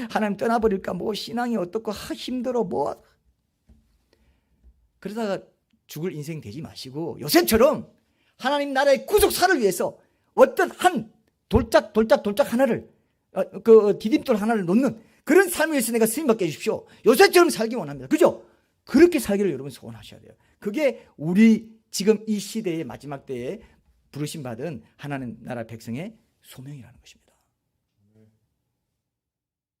하나님 떠나버릴까 뭐 신앙이 어떻고 힘들어 뭐 그러다가 죽을 인생 되지 마시고 요셉처럼 하나님 나라의 구속사를 위해서 어떤 한 돌짝 하나를 그 디딤돌 하나를 놓는 그런 삶을 위해서 내가 쓰임받게 해주십시오. 요셉처럼 살기 원합니다. 그죠? 그렇게 살기를 여러분 소원하셔야 돼요. 그게 우리 지금 이 시대의 마지막 때에 부르심 받은 하나님 나라 백성의 소명이라는 것입니다.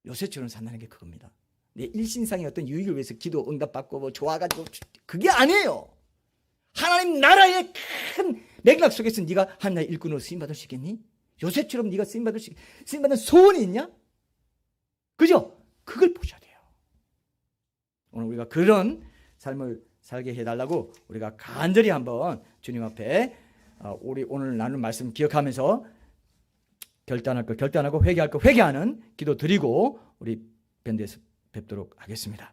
요셉처럼 산다는 게 그겁니다. 내 일신상의 어떤 유익을 위해서 기도 응답받고 뭐 좋아가지고 그게 아니에요. 하나님 나라의 큰 맥락 속에서 네가 하나님 나라의 일꾼으로 쓰임받을 수 있겠니? 요셉처럼 네가 쓰임받는 소원이 있냐? 그죠? 그걸 보셔야 돼요. 오늘 우리가 그런 삶을 살게 해달라고 우리가 간절히 한번 주님 앞에 우리 오늘 나눈 말씀 기억하면서 결단할 거 결단하고 회개할 거 회개하는 기도 드리고 우리 밴드에서 뵙도록 하겠습니다.